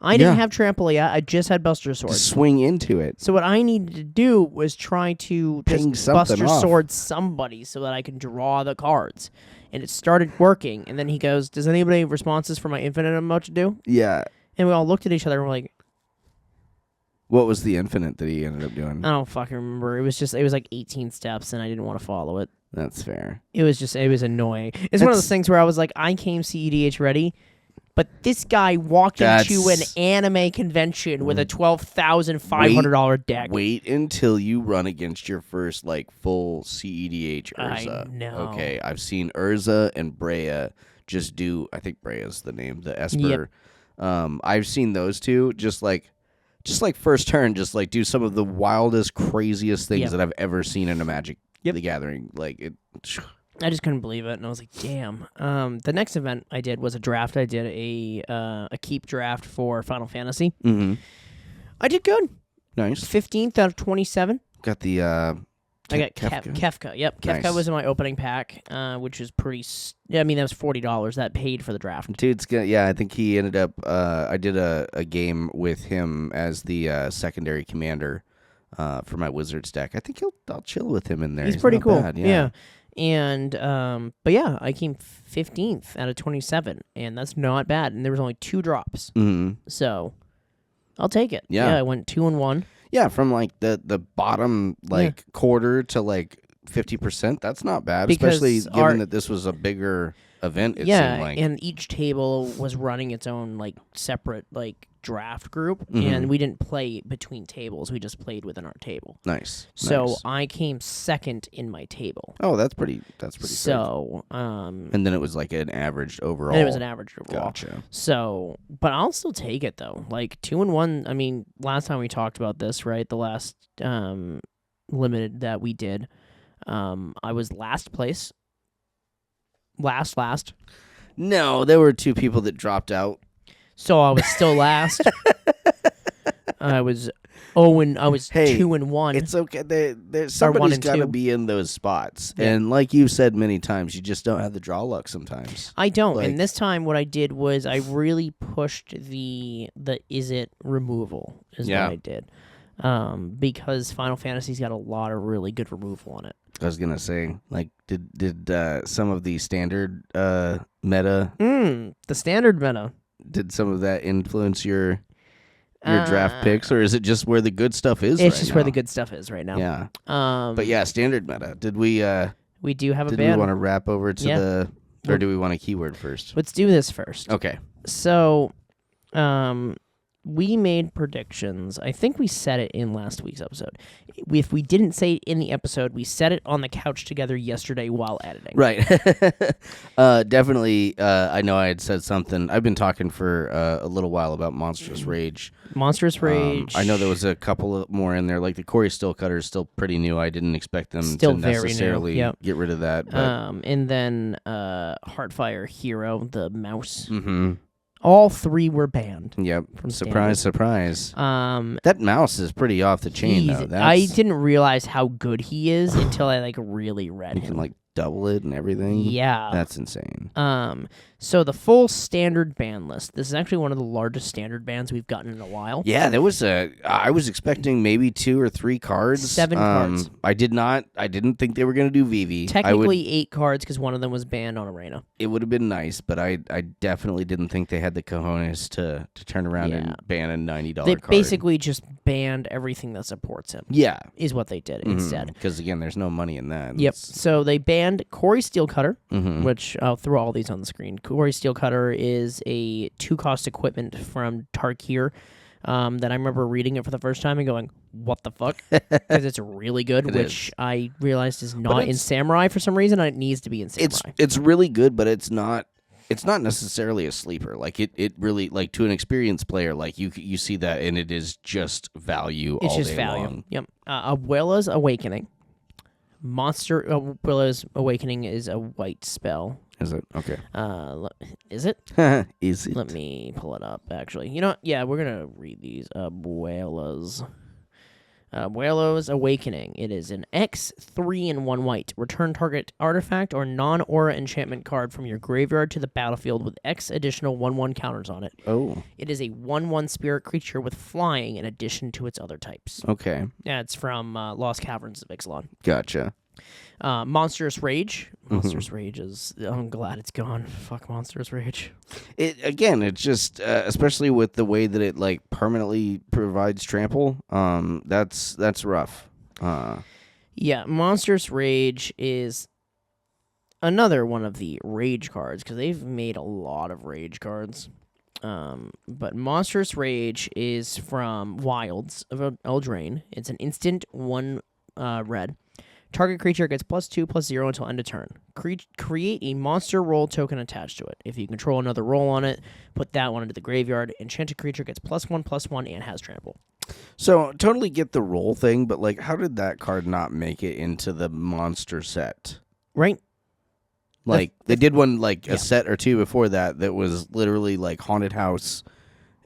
I didn't have Trample yet. I just had Buster Sword. Just swing into it. So what I needed to do was try to just Buster Sword somebody so that I can draw the cards. And it started working. And then he goes, does anybody have responses for my infinite I'm about to do? Yeah. And we all looked at each other and we're like... What was the infinite that he ended up doing? I don't fucking remember. It was like 18 steps and I didn't want to follow it. That's fair. It was annoying. It's one of those things where I was like, I came CEDH ready, but this guy walked into an anime convention with a $12,500 deck. Wait until you run against your first like full CEDH Urza. I know. Okay, I've seen Urza and Brea just do. I think Brea's the name, the Esper. Yep. I've seen those two just like first turn, just like do some of the wildest, craziest things that I've ever seen in a Magic the Gathering. Like it. I just couldn't believe it, and I was like, damn. The next event I did was a draft. I did a keep draft for Final Fantasy. Mm-hmm. I did good. Nice. 15th out of 27. Got the I got Kefka? Kefka. Yep, Kefka Nice. was in my opening pack, which is pretty. I mean, that was $40. That paid for the draft. Dude's gonna, yeah, I think he ended up. I did a game with him as the secondary commander for my Wizards deck. I think I'll chill with him in there. He's pretty not cool. bad, Yeah. And but yeah, I came 15th out of 27, and that's not bad. And there was only 2 drops, so I'll take it. Yeah. I went 2-1. Yeah, from like the bottom quarter to like 50%. That's not bad, Because especially given that this was a bigger event. It seemed like. And each table was running its own like separate like draft group, and we didn't play between tables. We just played within our table. Nice. So nice. I came second in my table. Oh, that's pretty. So and then it was like an average overall. and it was an average overall. Gotcha. So, but I'll still take it though. Like 2-1. I mean, last time we talked about this, right? The last limited that we did, I was last place. Last. No, there were 2 people that dropped out. So I was still last. I was 2-1. It's okay. Somebody's 1 and got to 2. be in those spots, Yeah. and like you've said many times, you just don't have the draw luck sometimes. I don't. Like- And this time, what I did was I really pushed the is it removal is Yeah. what I did, because Final Fantasy's got a lot of really good removal on it. I was gonna say, like, did some of the standard meta, The standard meta. did some of that influence your draft picks, or is it just where the good stuff is? It's right just now? where the good stuff is right now. Yeah. But Yeah, standard meta. Did we do have a did ban. we want to wrap over to Yeah. or do we want a keyword first? Let's do this first. Okay. So, we made predictions. I think we said it in last week's episode. If we didn't say it in the episode, we said it on the couch together yesterday while editing. Right. Definitely. I know I had said something. I've been talking for a little while about Monstrous Rage. Monstrous Rage. I know there was a couple of more in there. Like the Corey Still Cutter is still pretty new. I didn't expect them Still to very new, necessarily yep. get rid of that. But, And then Heartfire Hero, the mouse. mhm. All 3 were banned. Yep. From Surprise, surprise. Standard. That mouse is pretty off the chain, though. I didn't realize how good he is until I like really read You him. can like double it and everything. Yeah. That's insane. So the full standard ban list. This is actually one of the largest standard bans we've gotten in a while. Yeah, there was I was expecting maybe 2 or 3 cards. 7 cards. I didn't think they were going to do Vivi. Technically 8 cards because one of them was banned on Arena. It would have been nice, but I definitely didn't think they had the cojones to turn around and ban a $90 They card. basically just banned everything that supports him. Yeah. Is what they did instead. Because, again, there's no money in that. Yep. So they banned Corey Steelcutter, Mhm. which I'll throw all these on the screen. Corey Steelcutter is a 2-cost equipment from Tarkir that I remember reading it for the first time and going, what the fuck? Because it's really good, which I realized is not in Samurai for some reason, and it needs to be in Samurai. It's really good, but it's not necessarily a sleeper. Like it really, like, to an experienced player, like you see that and it is just value It's all just day value. long. Yep. Abuela's Awakening. Abuela's Awakening is a white spell. Is it? Okay. Is it? Is it? Let me pull it up, actually. You know what? Yeah, we're going to read these. Abuela's Awakening. It is an X 3 and 1 white. Return target artifact or non-aura enchantment card from your graveyard to the battlefield with X additional 1/1 counters on it. Oh. It is a 1/1 spirit creature with flying in addition to its other types. Okay. Yeah, it's from Lost Caverns of Ixalan. Gotcha. Monstrous Rage. Monstrous Rage is... I'm glad it's gone. Fuck Monstrous Rage. It's just especially with the way that it like permanently provides trample. That's rough. Yeah, Monstrous Rage is another one of the Rage cards because they've made a lot of Rage cards. But Monstrous Rage is from Wilds of Eldraine. It's an instant 1 red. Target creature gets +2/+0 until end of turn. Create a monster roll token attached to it. If you control another roll on it, put that one into the graveyard. Enchanted creature gets +1/+1 and has trample. So totally get the roll thing, but like, how did that card not make it into the monster set? Right? Like they did one like a set or two before that was literally like Haunted House,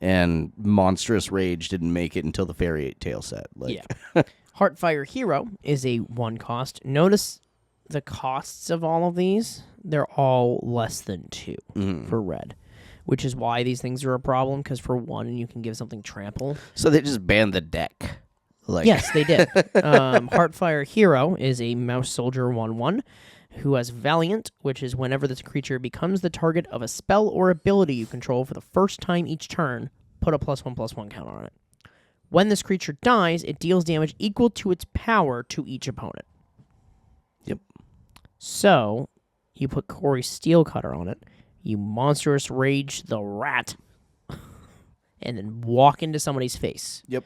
and Monstrous Rage didn't make it until the Fairy Tail set. Like, Yeah. Heartfire Hero is a 1 cost. Notice the costs of all of these, they're all less than 2 for red, which is why these things are a problem, because for 1, you can give something trample. So they just banned the deck. Yes, they did. Heartfire Hero is a mouse soldier 1/1 who has Valiant, which is whenever this creature becomes the target of a spell or ability you control for the first time each turn, put a +1/+1 counter on it. When this creature dies, it deals damage equal to its power to each opponent. Yep. So, you put Corey Steelcutter on it, you Monstrous Rage the Rat, and then walk into somebody's face. Yep.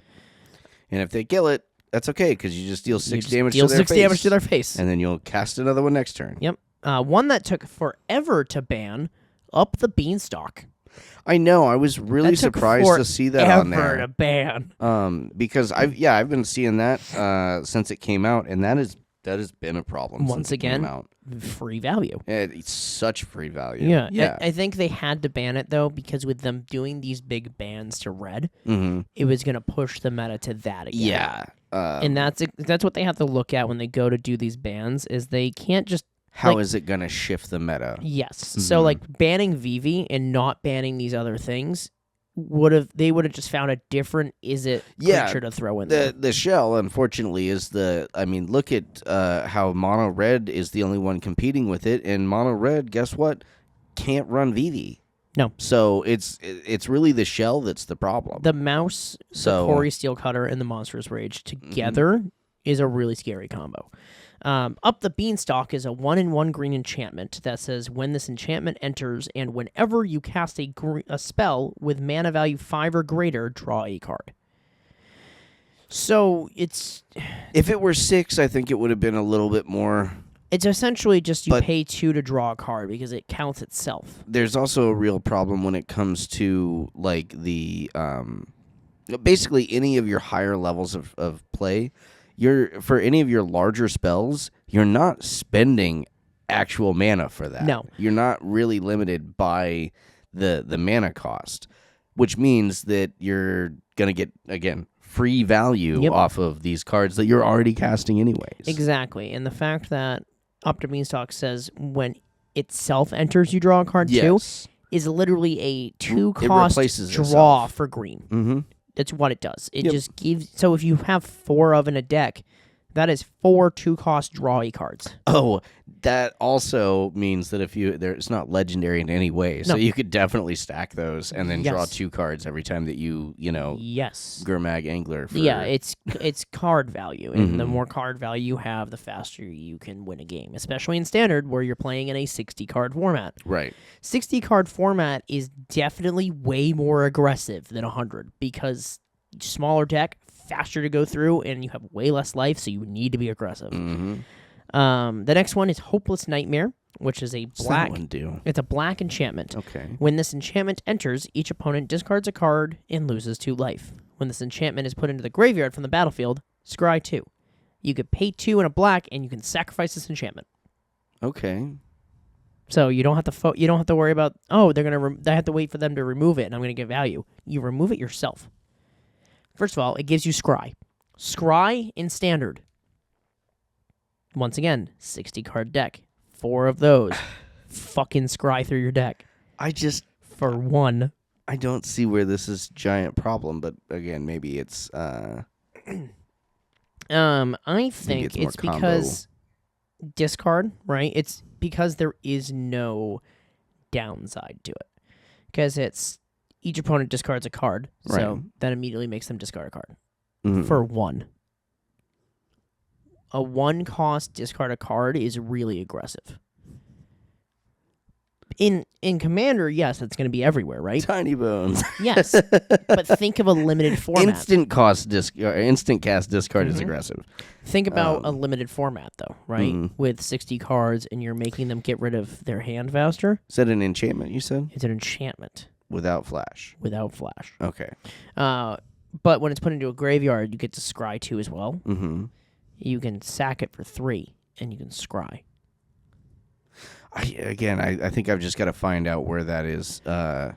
And if they kill it, that's okay, because you just deal 6 damage deal to their 6 face. damage to their face. And then you'll cast another one next turn. Yep. One that took forever to ban, Up the Beanstalk. I know. I was really surprised to see that on there. Forever to ban. Because I've been seeing that since it came out, and that has been a problem. Once since again, it came out. Free value. It's such free value. Yeah. I think they had to ban it, though, because with them doing these big bans to red, it was going to push the meta to that again. Yeah. And that's what they have to look at when they go to do these bans, is they can't just... How is it going to shift the meta? Yes. So, banning Vivi and not banning these other things, they would have just found a different creature to throw in there. The shell, unfortunately, is look at how Mono Red is the only one competing with it, and Mono Red, guess what? Can't run Vivi. No. So it's really the shell that's the problem. The mouse, the Corey Steelcutter, and the Monstrous Rage together is a really scary combo. Up the Beanstalk is a 1/1 green enchantment that says when this enchantment enters and whenever you cast a spell with mana value 5 or greater, draw a card. So it's... If it were 6, I think it would have been a little bit more... It's essentially just you pay 2 to draw a card because it counts itself. There's also a real problem when it comes to the... basically any of your higher levels of play... For any of your larger spells, you're not spending actual mana for that. No. You're not really limited by the mana cost, which means that you're going to get, again, free value off of these cards that you're already casting anyways. Exactly. And the fact that Up to Beanstalk says when itself enters, you draw a card too, is literally a 2-cost draw itself for green. Mm-hmm. That's what it does. It just gives... So if you have 4 of in a deck, that is 4 2-cost drawy cards. Oh, that also means that it's not legendary in any way. So you could definitely stack those and then draw 2 cards every time that you Gurmag Angler. It's card value. And the more card value you have, the faster you can win a game. Especially in Standard, where you're playing in a 60-card format. Right. 60-card format is definitely way more aggressive than 100 because smaller deck, faster to go through, and you have way less life, so you need to be aggressive. The next one is Hopeless Nightmare, which is a black... What's that one do? It's a black enchantment. Okay. When this enchantment enters, each opponent discards a card and loses 2 life. When this enchantment is put into the graveyard from the battlefield, scry 2. You could pay 2 and a black, and you can sacrifice this enchantment. Okay. So you don't have to worry about, I have to wait for them to remove it, and I'm going to get value. You remove it yourself. First of all, it gives you Scry. Scry in Standard. Once again, 60-card deck. 4 of those. Fucking Scry through your deck. For 1. I don't see where this is a giant problem, but again, maybe it's... I think it's because... Discard, right? It's because there is no downside to it. Because it's... Each opponent discards a card, so that immediately makes them discard a card. For 1. A 1-cost discard a card is really aggressive. In Commander, yes, it's going to be everywhere, right? Tiny bones. Yes, but think of a limited format. Instant cast discard is aggressive. Think about a limited format, though, right? With 60 cards, and you're making them get rid of their hand faster. Is that an enchantment, you said? It's an enchantment. Without flash. Okay. But when it's put into a graveyard, you get to scry 2 as well. You can sack it for 3, and you can scry. I think I've just got to find out where that is a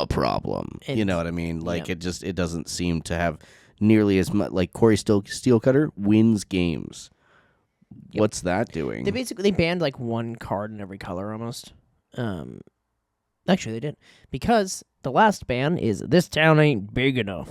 problem. You know what I mean? Like, it doesn't seem to have nearly as much. Like Corey Steelcutter wins games. Yep. What's that doing? They banned like one card in every color almost. Actually, they did, because the last ban is "This town ain't big enough,"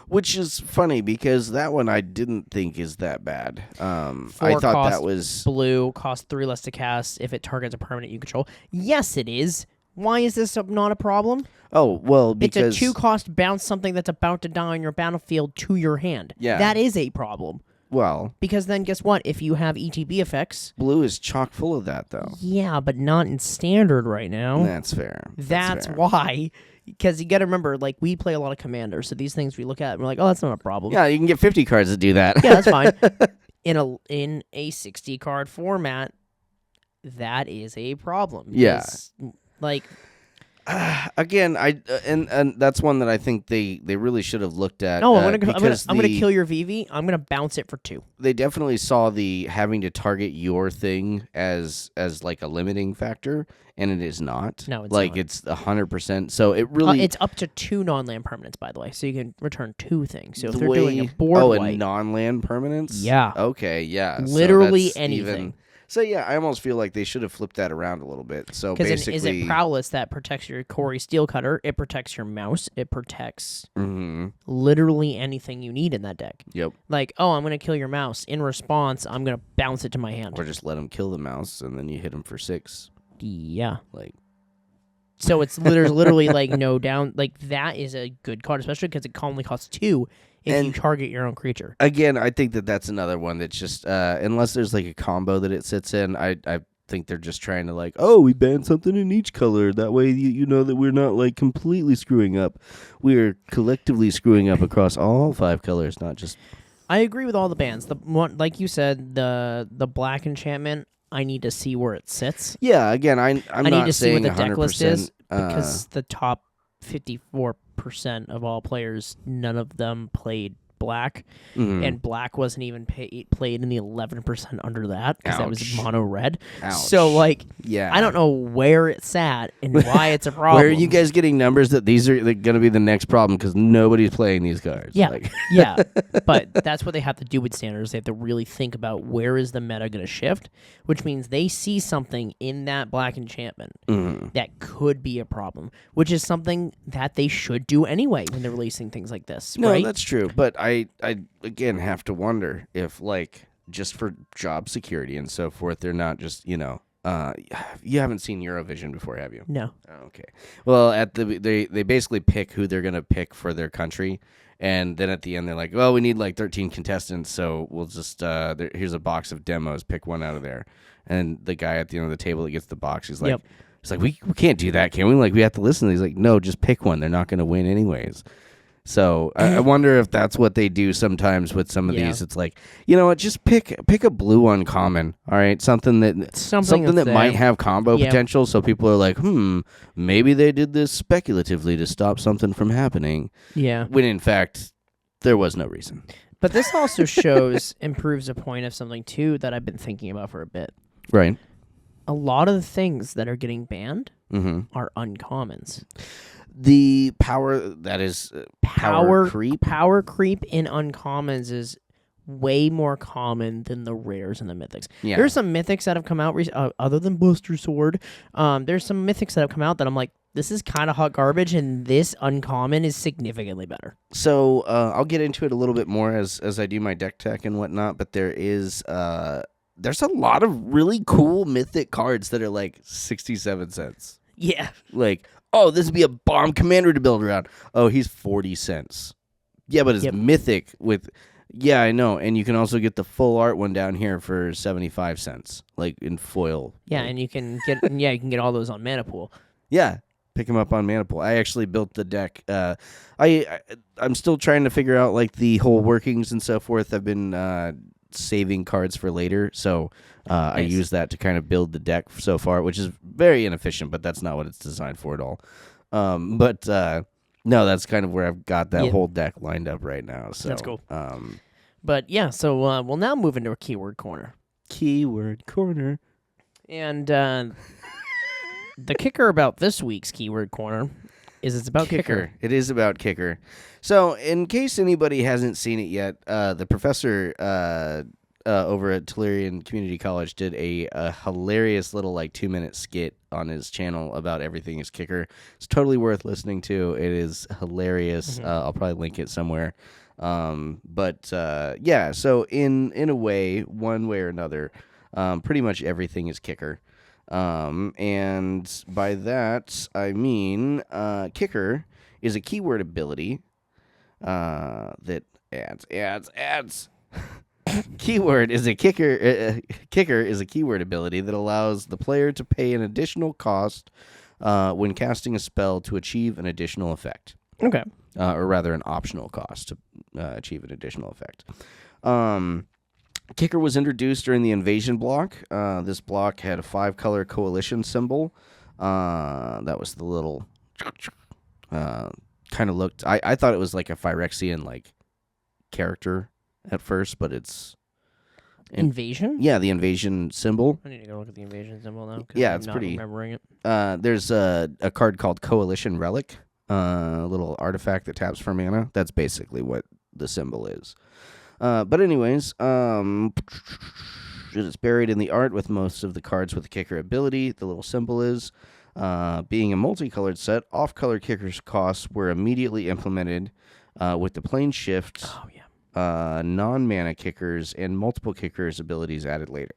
which is funny because that one I didn't think is that bad. I 4 thought that was blue, cost 3 less to cast if it targets a permanent you control. Yes, it is. Why is this not a problem? Oh, well, because it's a 2-cost bounce something that's about to die on your battlefield to your hand. Yeah, that is a problem. Well, because then guess what? If you have ETB effects... Blue is chock full of that, though. Yeah, but not in Standard right now. That's fair. That's why. Because you got to remember, like, we play a lot of Commander, so these things we look at and we're like, oh, that's not a problem. Yeah, you can get 50 cards to do that. Yeah, that's fine. In a 60-card format, that is a problem. Yeah. Like... Again, and that's one that I think they really should have looked at. No, I'm gonna kill your VV. I'm gonna bounce it for 2. They definitely saw the having to target your thing as like a limiting factor, and it is not. No, it's like not. It's 100%. So it really it's up to 2 non-land permanents, by the way. So you can return 2 things. So if they're doing a board wipe, and non-land permanents. Yeah. Okay. Yeah. Literally anything. So yeah, I almost feel like they should have flipped that around a little bit. So basically, is it Prowess that protects your Corey Steelcutter? It protects your mouse. It protects literally anything you need in that deck. Yep. Like, oh, I'm gonna kill your mouse. In response, I'm gonna bounce it to my hand. Or just let him kill the mouse, and then you hit him for 6. Yeah. Like. So it's literally like no down. Like that is a good card, especially because it only costs 2. If you target your own creature. Again, I think that's another one that's just, unless there's like a combo that it sits in, I think they're just trying to like, oh, we banned something in each color. That way you know that we're not like completely screwing up. We're collectively screwing up across all 5 colors, not just... I agree with all the bans. The one, like you said, the black enchantment, I need to see where it sits. Yeah, again, I need to see what the 100%, deck list is, because the top 54% of all players, none of them played black, and black wasn't even played in the 11% under that, because that was mono red. So like, yeah, I don't know where it sat and why it's a problem. Where are you guys getting numbers that these are going to be the next problem because nobody's playing these cards? Yeah, like. Yeah, but that's what they have to do with standards. They have to really think about where is the meta going to shift, which means they see something in that black enchantment that could be a problem, which is something that they should do anyway when they're releasing things like this. No, right? That's true, but I again have to wonder if, like, just for job security and so forth, they're not just, you haven't seen Eurovision before, have you? No. Oh, okay. Well, they basically pick who they're gonna pick for their country, and then at the end they're like, well, we need like 13 contestants, so we'll just here's a box of demos, pick one out of there, and the guy at the end of the table that gets the box, he's like, He's like, we can't do that, can we? Like, we have to listen. He's like, no, just pick one. They're not gonna win anyways. So I wonder if that's what they do sometimes with some of these. It's like, you know what, just pick a blue uncommon, all right? Something that might have combo potential, so people are like, maybe they did this speculatively to stop something from happening. Yeah. When in fact, there was no reason. But this also improves a point of something, too, that I've been thinking about for a bit. Right. A lot of the things that are getting banned are uncommons. The power that is power creep. Power creep in uncommons is way more common than the rares and the mythics. Yeah. There's some mythics that have come out other than Buster Sword. There's some mythics that have come out that I'm like, this is kind of hot garbage, and this uncommon is significantly better. So I'll get into it a little bit more as I do my deck tech and whatnot. But there's a lot of really cool mythic cards that are like 67 cents. Yeah, like. Oh, this would be a bomb commander to build around. Oh, he's 40 cents. Yeah, but it's mythic with... Yeah, I know. And you can also get the full art one down here for 75 cents, like in foil. Yeah, and you can get all those on Mana Pool. Yeah, pick them up on Mana Pool. I actually built the deck. I'm still trying to figure out like the whole workings and so forth. I've been saving cards for later, so... Nice. I use that to kind of build the deck so far, which is very inefficient, but that's not what it's designed for at all. No, that's kind of where I've got that whole deck lined up right now. So that's cool. But yeah, so we'll now move into a keyword corner. Keyword corner. And the kicker about this week's keyword corner is it's about kicker. It is about kicker. So, in case anybody hasn't seen it yet, the professor over at Tellurian Community College did a hilarious little 2-minute skit on his channel about everything is kicker. It's totally worth listening to. It is hilarious. I'll probably link it somewhere. Yeah. So in a way, one way or another, pretty much everything is kicker. And by that, I mean, kicker is a keyword ability, that adds. Keyword is a kicker. Kicker is a keyword ability that allows the player to pay an additional cost, when casting a spell to achieve an additional effect. Okay. Or rather an optional cost to achieve an additional effect. Kicker was introduced during the invasion block. This block had a 5-color coalition symbol. That was the little kind of looked. I thought it was like a Phyrexian character at first, but it's Invasion? Yeah, the invasion symbol. I need to go look at the invasion symbol now. Yeah, I'm it's not pretty. remembering it. There's a card called Coalition Relic, a little artifact that taps for mana. That's basically what the symbol is. But anyways, it is buried in the art with most of the cards with the kicker ability. The little symbol is. Being a multicolored set, off-color kickers costs were immediately implemented with the plane shift, non-mana kickers, and multiple kickers abilities added later.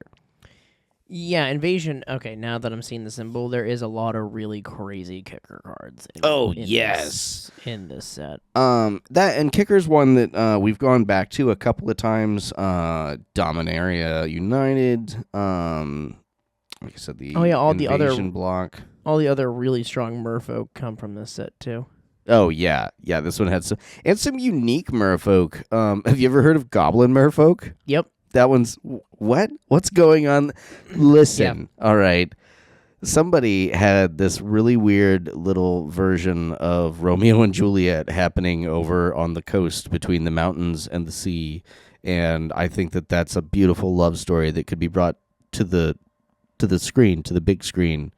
Yeah, invasion. Okay, now that I'm seeing the symbol, there is a lot of really crazy kicker cards. In this set. That and kicker's one that we've gone back to a couple of times. Dominaria United. Like I said, the invasion block. All the other really strong merfolk come from this set too. Oh yeah. This one had some unique merfolk. Have you ever heard of Goblin merfolk? Yep. That one's what? What's going on? Listen, all right. Somebody had this really weird little version of Romeo and Juliet happening over on the coast between the mountains and the sea, and I think that that's a beautiful love story that could be brought to the screen, to the big screen,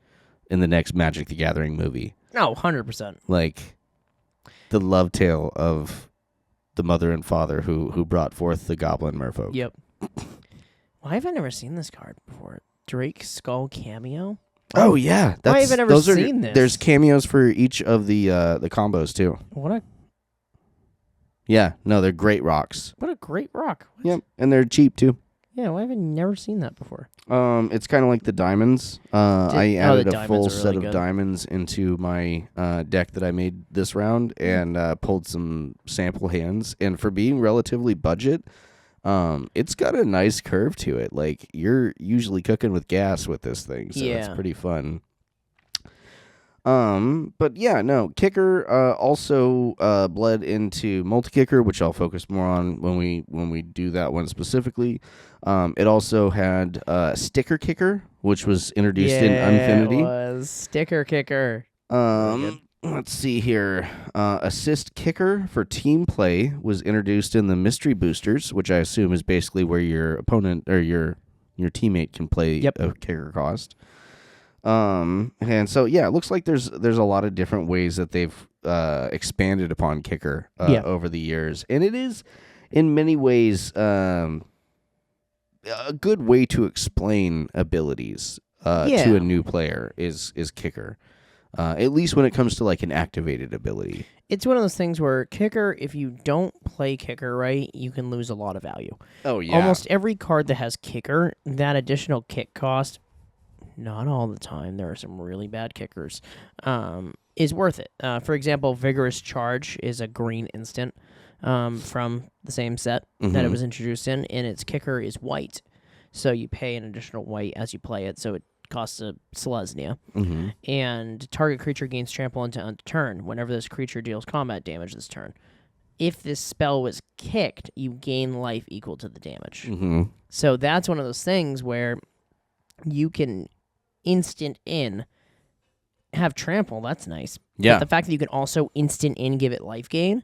in the next Magic the Gathering movie. Oh, 100%. Like the love tale of the mother and father who brought forth the Goblin merfolk. Yep. Why have I never seen this card before? Drake Skull cameo? Oh yeah, Why have I never seen this? There's cameos for each of the combos too. They're great rocks. What a great rock. Yep, and they're cheap too. Yeah, why have I never seen that before? It's kind of like the diamonds. I added a full set of good. diamonds into my deck that I made this round and pulled some sample hands. And for being relatively budget, it's got a nice curve to it. Like, you're usually cooking with gas with this thing, so it's pretty fun. But yeah, no, kicker also bled into multi-kicker, which I'll focus more on when we do that one specifically. It also had sticker kicker, which was introduced in Unfinity. It was sticker kicker. Let's see here. Assist kicker for team play was introduced in the mystery boosters, which I assume is basically where your opponent or your teammate can play a kicker cost. And so it looks like there's a lot of different ways that they've expanded upon kicker over the years, and it is in many ways a good way to explain abilities to a new player is kicker. At least when it comes to like an activated ability. It's one of those things where kicker, if you don't play kicker right, you can lose a lot of value. Oh yeah. Almost every card that has kicker, that additional kick cost, not all the time, there are some really bad kickers, is worth it. For example, Vigorous Charge is a green instant from the same set that it was introduced in, and its kicker is white. So you pay an additional white as you play it, so it costs a Selesnya. And target creature gains trample into end of turn whenever this creature deals combat damage this turn. If this spell was kicked, you gain life equal to the damage. So that's one of those things where you can instant in have trample. That's nice. Yeah. But the fact that you can also instant in give it life gain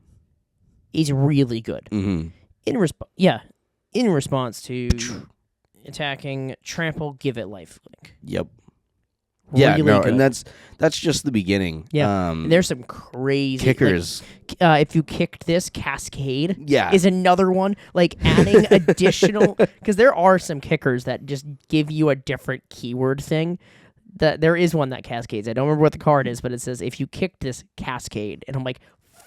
is really good. In response to attacking, trample, give it life link. Yep. Yeah, Really no, good. and that's just the beginning. Yeah, and there's some crazy kickers. If you kicked this, Cascade Yeah. is another one. Like adding additional, because there are some kickers that just give you a different keyword thing. There is one that cascades. I don't remember what the card is, but it says if you kicked this, Cascade, and I'm like,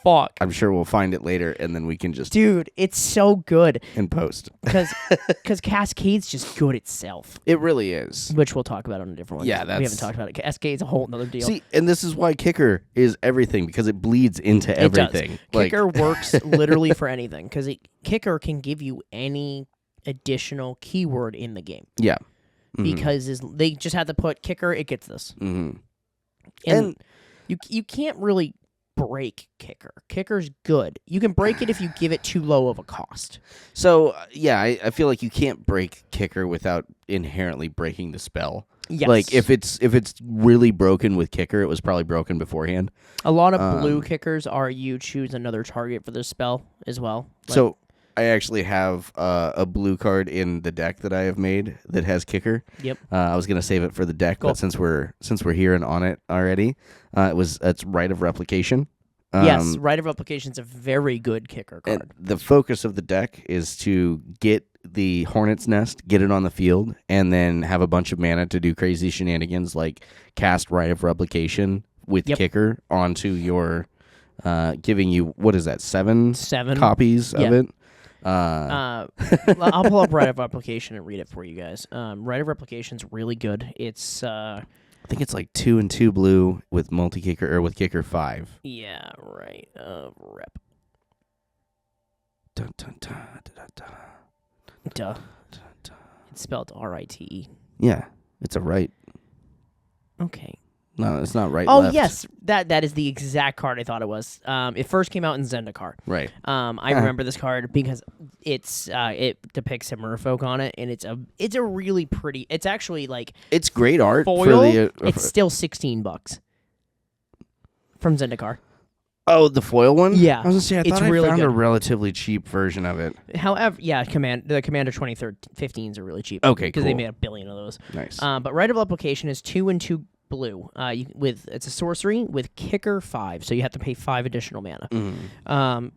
fuck. I'm sure we'll find it later, and then we can just Dude, it's so good in post. because Cascade's just good itself, It really is. which we'll talk about on a different one. Yeah, we haven't talked about it. Cascade's a whole nother deal. See, and this is why kicker is everything, because it bleeds into everything. It does. Kicker works literally for anything because kicker can give you any additional keyword in the game. Yeah. Because they just have to put kicker, it gets this. Mm-hmm. And you can't really break kicker. Kicker's good. You can break it if you give it too low of a cost. So, yeah, I feel like you can't break kicker without inherently breaking the spell. Yes. Like, if it's really broken with kicker, it was probably broken beforehand. A lot of blue kickers are you choose another target for this spell as well. So I actually have a blue card in the deck that I have made that has kicker. Yep. I was gonna save it for the deck, but since we're here and on it already, it's Rite of Replication. Yes, Rite of Replication's a very good kicker card. And the focus of the deck is to get the Hornet's Nest, get it on the field, and then have a bunch of mana to do crazy shenanigans like cast Rite of Replication with kicker onto your, giving you, what is that, seven copies of it? I'll pull up Rite of Replication and read it for you guys. Rite of Replication's really good. It's I think it's like 2 and 2 blue with multi-kicker or with kicker 5. Yeah, right. Rep. Dun, dun, dun, dun, dun, Duh. dun, dun. It's spelled R-I-T-E. Yeah, it's a right. Okay. No, it's not right. Oh left. yes, that is the exact card I thought it was. It first came out in Zendikar. Right. I remember this card because it depicts a merfolk on it, and it's a really pretty. It's actually like it's great art foil. for the. It's still $16 from Zendikar. Oh, the foil one. Yeah, I was gonna say I it's thought really I found good. a relatively cheap version of it. However, yeah, the Commander 2015s are really cheap. Okay, because they cool. made 1 billion of those. Nice. But Rite of Replication is 2 and 2 blue. It's a sorcery with kicker 5, so you have to pay 5 additional mana.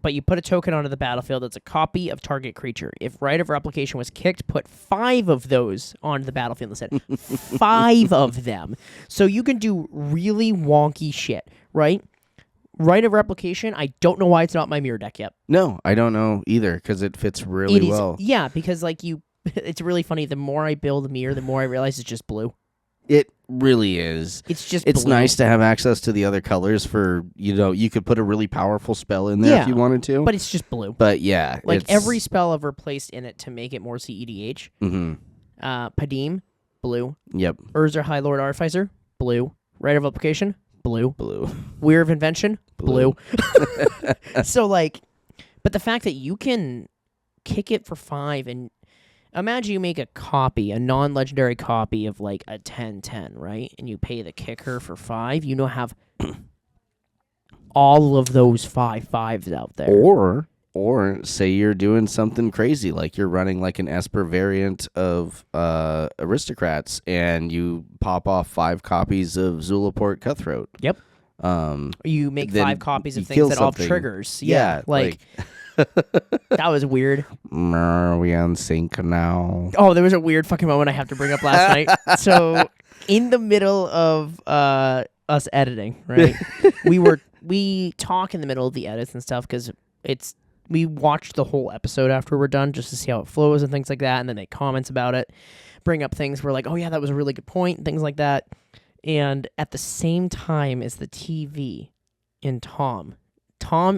But you put a token onto the battlefield that's a copy of target creature. If Rite of Replication was kicked, put 5 of those onto the battlefield instead. 5 of them. So you can do really wonky shit, right? Rite of Replication, I don't know why it's not my mirror deck yet. No, I don't know either because it fits really well. Yeah, because it's really funny. The more I build a mirror, the more I realize it's just blue. It really is. It's blue. blue. Nice to have access to the other colors for, you could put a really powerful spell in there if you wanted to. But it's just blue. But yeah. Every spell I've replaced in it to make it more CEDH. Padim, blue. Yep. Urza High Lord Artificer, blue. Rite of Replication, blue. Blue. Weir of Invention, blue. So but the fact that you can kick it for 5 and imagine you make a non-legendary copy of like a 10/10, right? And you pay the kicker for 5, have all of those 5/5s out there. Or say you're doing something crazy, like you're running like an Esper variant of Aristocrats, and you pop off 5 copies of Zulaport Cutthroat. Yep. You make 5 copies of you things kill that all have something. triggers. Yeah, that was weird. Are we on sync now? Oh, there was a weird fucking moment I have to bring up last night. So, in the middle of us editing, right? we talk in the middle of the edits and stuff because we watch the whole episode after we're done just to see how it flows and things like that, and then make comments about it, bring up things we're like, oh yeah, that was a really good point, and things like that. And at the same time as the TV in Tom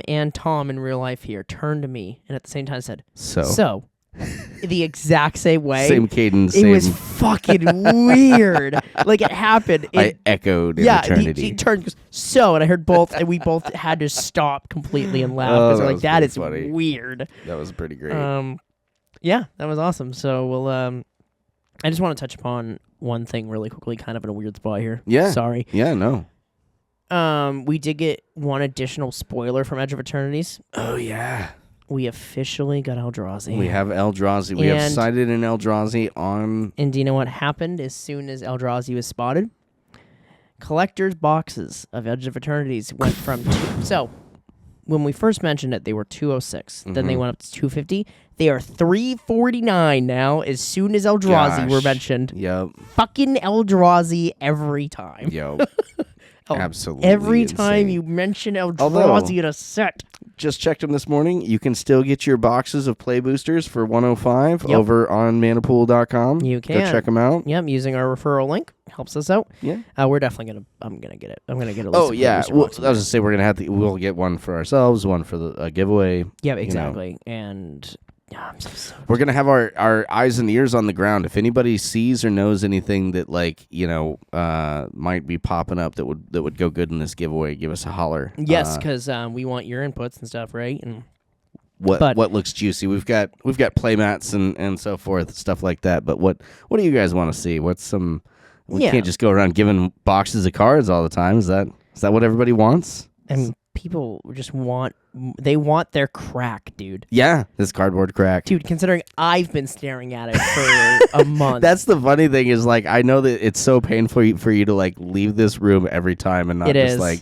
in real life here turned to me and at the same time said, so the exact same way. Same cadence. It was fucking weird. Like it happened. I echoed in eternity. He turned, goes, so, and I heard both, and we both had to stop completely and laugh because we're like, that is funny. weird. That was pretty great. Yeah, that was awesome. So we'll I just want to touch upon one thing really quickly, kind of in a weird spot here. Yeah. Sorry. Yeah, no. We did get one additional spoiler from Edge of Eternities. Oh, yeah. We officially got Eldrazi. We have Eldrazi. We have sighted an Eldrazi on... And do you know what happened as soon as Eldrazi was spotted? collector's boxes of Edge of Eternities went from so when we first mentioned it, they were $206. Then they went up to $250. They are $349 now. As soon as Eldrazi were mentioned, fucking Eldrazi every time. Absolutely. Every insane. time you mention Eldrazi in a set. Just checked them this morning. You can still get your boxes of play boosters for $105 over on manapool.com. You can. Go check them out. Yep, using our referral link helps us out. Yeah. We're definitely gonna. I'm gonna get it. I'm gonna get a list. Oh yeah. Well, I was gonna say we're gonna have to. We'll get one for ourselves, one for the giveaway. Yeah, exactly. And yeah, I'm so we're gonna have our eyes and ears on the ground. If anybody sees or knows anything that might be popping up that would go good in this giveaway, give us a holler. Yes, because we want your inputs and stuff, right? And what looks juicy. We've got playmats and so forth, stuff like that. But what do you guys want to see? What's some? We can't just go around giving boxes of cards all the time. Is that what everybody wants? And people just want their crack, dude. Yeah, this cardboard crack. Dude, considering I've been staring at it for a month. That's the funny thing is, like, I know that it's so painful for you to, like, leave this room every time and not just, like,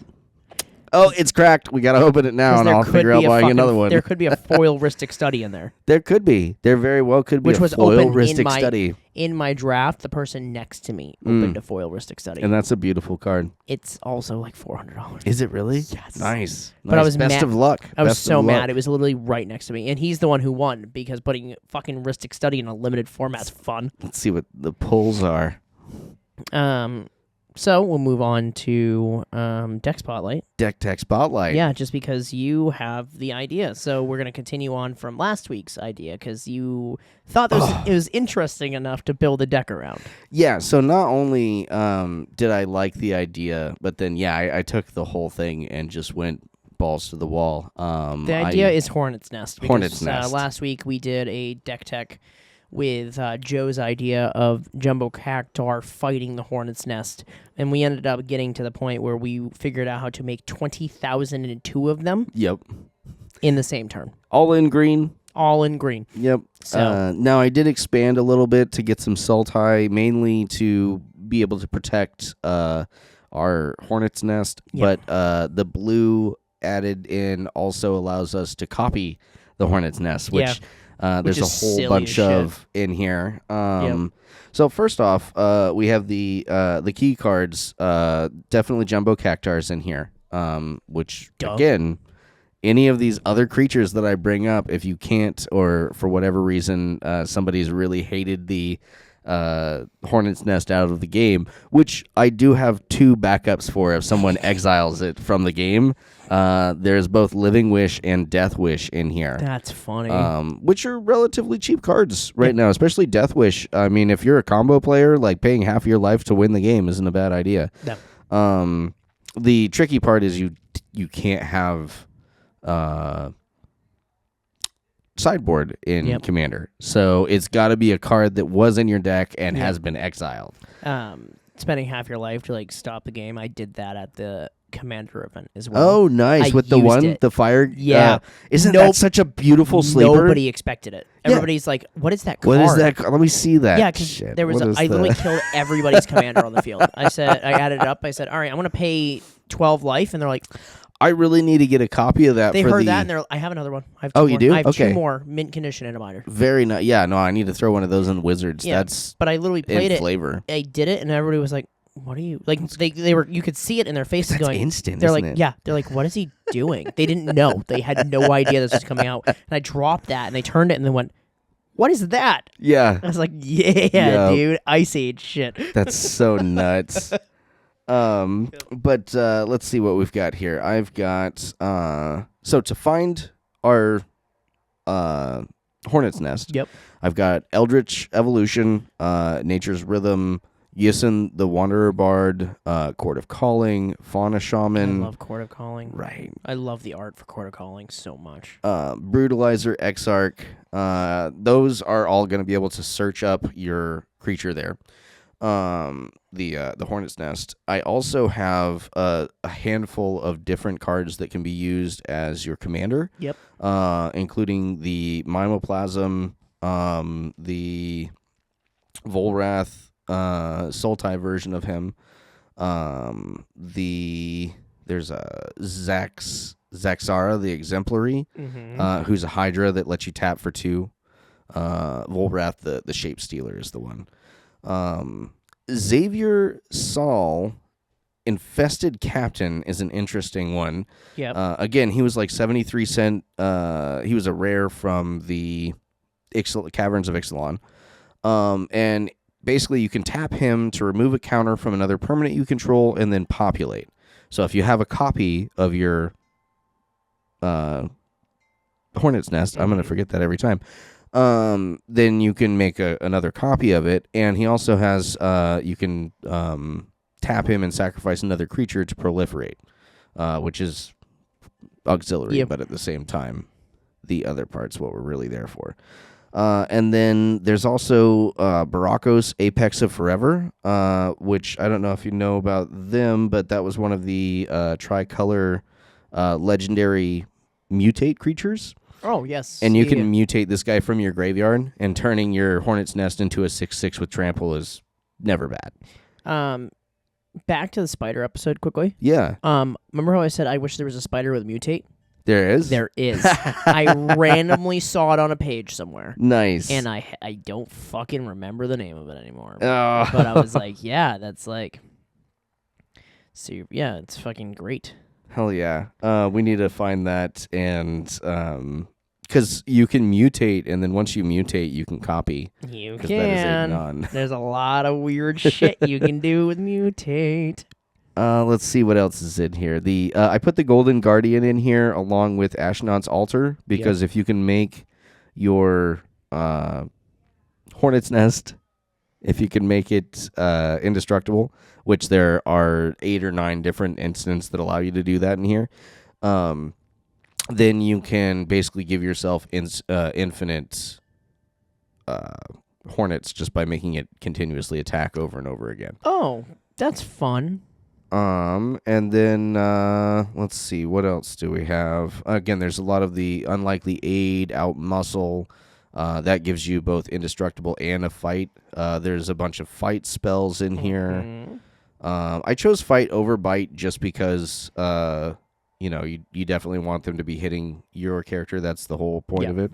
oh, it's cracked. We got to open it now, and I'll figure out buying another one. There could be a foilistic study in there. There could be. There very well could be Which a was open foilistic study. In my draft, the person next to me opened a foilistic study. And that's a beautiful card. It's also like $400. Is it really? Yes. Nice. But I was best mad. of luck. I was so mad. It was literally right next to me. And he's the one who won because putting fucking Ristic Study in a limited format's fun. Let's see what the pulls are. So we'll move on to Deck Spotlight. Deck Tech Spotlight. Yeah, just because you have the idea. So we're going to continue on from last week's idea because you thought it was interesting enough to build a deck around. Yeah, so not only did I like the idea, but then, I took the whole thing and just went balls to the wall. The idea is Hornet's Nest. Because, Hornet's Nest. Last week we did a deck tech with Joe's idea of Jumbo Cactar fighting the Hornet's Nest. And we ended up getting to the point where we figured out how to make 20,002 of them. Yep. In the same turn. All in green. All in green. Yep. So now I did expand a little bit to get some Sultai, mainly to be able to protect our Hornet's Nest. Yep. But the blue added in also allows us to copy the Hornet's Nest, which... there's a whole bunch of in here. So first off, we have the key cards. Definitely Jumbo Cactars in here. Which again, any of these other creatures that I bring up, if you can't, or for whatever reason, somebody's really hated the Hornet's Nest out of the game, which I do have 2 backups for if someone exiles it from the game. There's both Living Wish and Death Wish in here. That's funny. Which are relatively cheap cards right now, especially Death Wish. I mean, if you're a combo player, like paying half your life to win the game isn't a bad idea. No. The tricky part is you can't have sideboard in Commander. So it's got to be a card that was in your deck and has been exiled. Spending half your life to like stop the game. I did that at the Commander event as well. Oh, nice. With the one, the fire. Yeah. Isn't that such a beautiful sleeper? Nobody expected it. Everybody's like, what is that card? What is that? Let me see that. Yeah, because there was I literally killed everybody's commander on the field. I added it up. I said, all right, I'm going to pay 12 life. And they're like, I really need to get a copy of that. They heard that and they're like, I have another one. I have two more. You do? I have okay. 2 more mint condition in a binder. Very nice. Yeah, no, I need to throw one of those in Wizards. Yeah, That's but I literally played it. Flavor. I did it and everybody was like, what are you like? They were. You could see it in their faces. That's going instant. They're isn't like, it? yeah. They're like, what is he doing? They didn't know. They had no idea this was coming out. And I dropped that, and they turned it, and they went, "What is that?" Yeah. I was like, "Yeah, dude, Ice Age shit." That's so nuts. But let's see what we've got here. I've got so to find our Hornet's Nest. Yep. I've got Eldritch Evolution, Nature's Rhythm, Yisun the Wanderer Bard, Court of Calling, Fauna Shaman. I love Court of Calling. Right. I love the art for Court of Calling so much. Brutalizer, Exarch. Those are all going to be able to search up your creature there. The Hornet's Nest. I also have a handful of different cards that can be used as your commander. Yep. Including the Mimoplasm, the Volrath, Sultai version of him, There's a Zaxara, the Exemplary, who's a Hydra that lets you tap for 2. Volrath, the Shape Stealer, is the one. Xavier Saul, Infested Captain, is an interesting one. Yep. Again, he was like 73 cent. He was a rare from the Caverns of Ixalan. And basically you can tap him to remove a counter from another permanent you control and then populate. So if you have a copy of your Hornet's Nest, I'm going to forget that every time, then you can make another copy of it. And he also has, you can tap him and sacrifice another creature to proliferate, which is auxiliary, but at the same time, the other part's what we're really there for. And then there's also Barakos, Apex of Forever, which I don't know if you know about them, but that was one of the tricolor legendary mutate creatures. Oh, yes. And you can mutate this guy from your graveyard, and turning your Hornet's Nest into a 6/6 with trample is never bad. Back to the spider episode quickly. Yeah. Remember how I said I wish there was a spider with mutate? There is? There is. I randomly saw it on a page somewhere. Nice. And I don't fucking remember the name of it anymore. Oh. But I was like, yeah, that's like... So, yeah, it's fucking great. Hell yeah. We need to find that, and... because you can mutate, and then once you mutate, you can copy. You That is a can. There's a lot of weird shit you can do with mutate. Let's see what else is in here. I put the Golden Guardian in here along with Ashnod's Altar, because if you can make your Hornet's Nest, if you can make it indestructible, which there are 8 or 9 different instances that allow you to do that in here, then you can basically give yourself infinite Hornets just by making it continuously attack over and over again. Oh, that's fun. And then let's see, what else do we have? Again, there's a lot of the Unlikely Aid, Outmuscle. That gives you both indestructible and a fight. There's a bunch of fight spells in here. I chose fight over bite just because you definitely want them to be hitting your character. That's the whole point of it.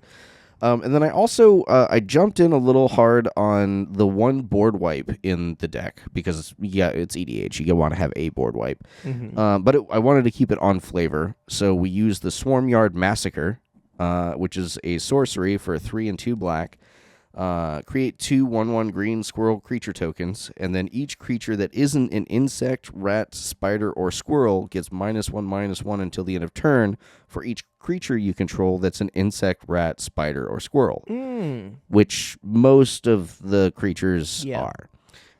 And then I also I jumped in a little hard on the one board wipe in the deck because, it's EDH. You want to have a board wipe. But I wanted to keep it on flavor. So we used the Swarmyard Massacre, which is a sorcery for 3 and 2 black. Create 2 1/1 green squirrel creature tokens, and then each creature that isn't an insect, rat, spider, or squirrel gets -1/-1 until the end of turn for each creature you control that's an insect, rat, spider, or squirrel, which most of the creatures are.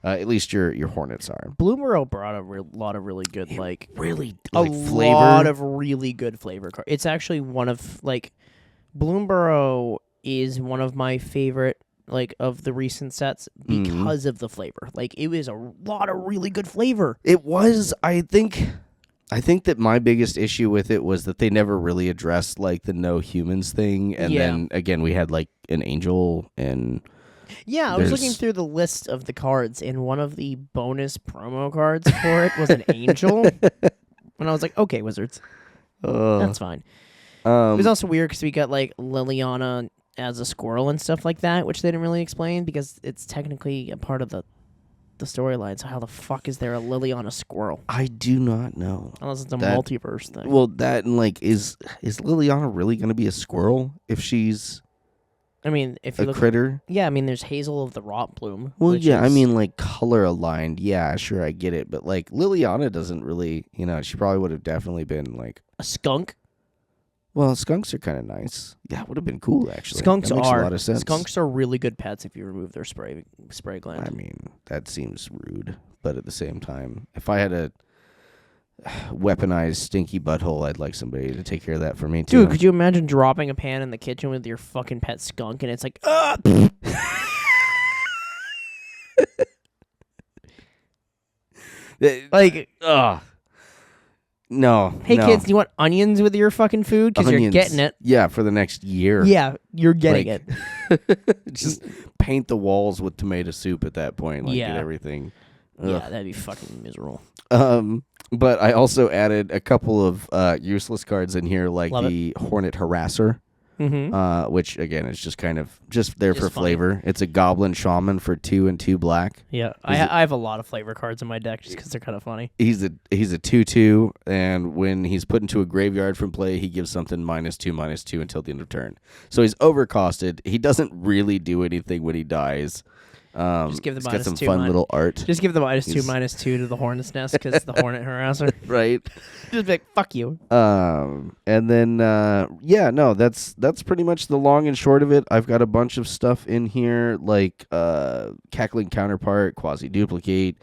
At least your Hornets are. Bloomburrow brought a lot of really good, really a flavor. lot of really good flavor cards. It's actually one of, Bloomburrow is one of my favorite, of the recent sets because of the flavor. It was a lot of really good flavor. It was, I think that my biggest issue with it was that they never really addressed, the no humans thing. And then, again, we had, an angel and... Yeah, I was looking through the list of the cards, and one of the bonus promo cards for it was an angel. And I was like, okay, Wizards. That's fine. It was also weird because we got, Liliana as a squirrel and stuff like that, which they didn't really explain because it's technically a part of the storyline. So how the fuck is there a Liliana squirrel? I do not know. Unless it's a multiverse thing. Well, that and is Liliana really going to be a squirrel if she's? I mean, if you look critter. Yeah, I mean, there's Hazel of the Rot Bloom. Well, yeah, I mean, color aligned. Yeah, sure, I get it, but Liliana doesn't really. She probably would have definitely been a skunk. Well, skunks are kind of nice. Yeah, it would have been cool, actually. Skunks that makes are. A lot of sense. Skunks are really good pets if you remove their spray gland. I mean, that seems rude, but at the same time, if I had a weaponized stinky butthole, I'd like somebody to take care of that for me, too. Dude, could you imagine dropping a pan in the kitchen with your fucking pet skunk and it's like, No. Hey, kids, do you want onions with your fucking food? Because you're getting it. Yeah, for the next year. Yeah, you're getting it. Just paint the walls with tomato soup at that point. Get everything Yeah, that'd be fucking miserable. But I also added a couple of useless cards in here, like Love the Hornet Harasser. Which again is just kind of just there for funny. flavor. It's a Goblin Shaman for 2 and 2 black. Yeah, I have a lot of flavor cards in my deck just because they're kind of funny. He's a 2/2, and when he's put into a graveyard from play, he gives something -2/-2 until the end of turn. So he's overcosted. He doesn't really do anything when he dies. Just give the he's got some -2 fun little art. Just give the -2/-2 to the Hornet's Nest because the Hornet Harasser. Right. Just be like, fuck you. And then that's pretty much the long and short of it. I've got a bunch of stuff in here like Cackling Counterpart, Quasi Duplicate.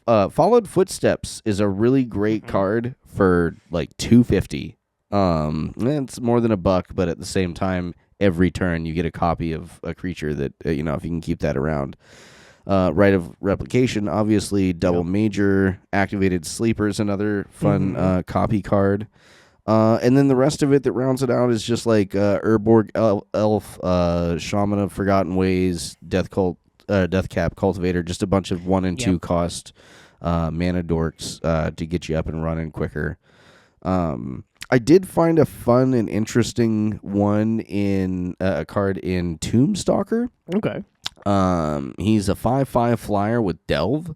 Followed Footsteps is a really great card for like $250. It's more than $1, but at the same time, every turn you get a copy of a creature that if you can keep that around. Rite of Replication, obviously. Double Major, Activated Sleeper's another fun copy card. And then the rest of it that rounds it out is just like Urborg Elf, Shaman of Forgotten Ways, Deathcap Cultivator, just a bunch of 1 and 2 cost mana dorks to get you up and running quicker. I did find a fun and interesting one in a card in Tombstalker. Okay. He's a 5/5 flyer with Delve.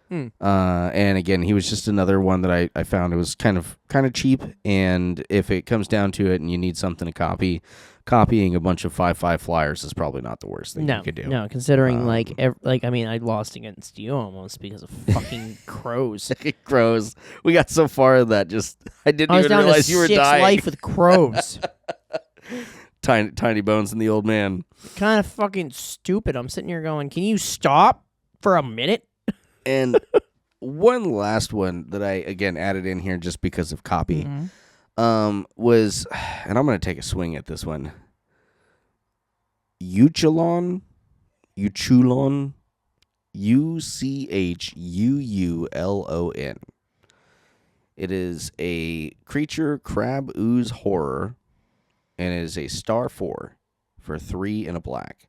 And again, he was just another one that I found it was kind of cheap. And if it comes down to it and you need something to copying a bunch of 5/5 flyers is probably not the worst thing you could do. No, considering I lost against you almost because of fucking crows. Crows. We got so far in that I didn't even down realize to you were 6 dying. life with crows. Tiny bones and the old man. Kind of fucking stupid. I'm sitting here going, can you stop for a minute? And one last one that I again added in here just because of copy. Was, and I'm going to take a swing at this one, Uchulon, Uchulon, It is a creature crab ooze horror, and it is a star 4 for 3 and a black.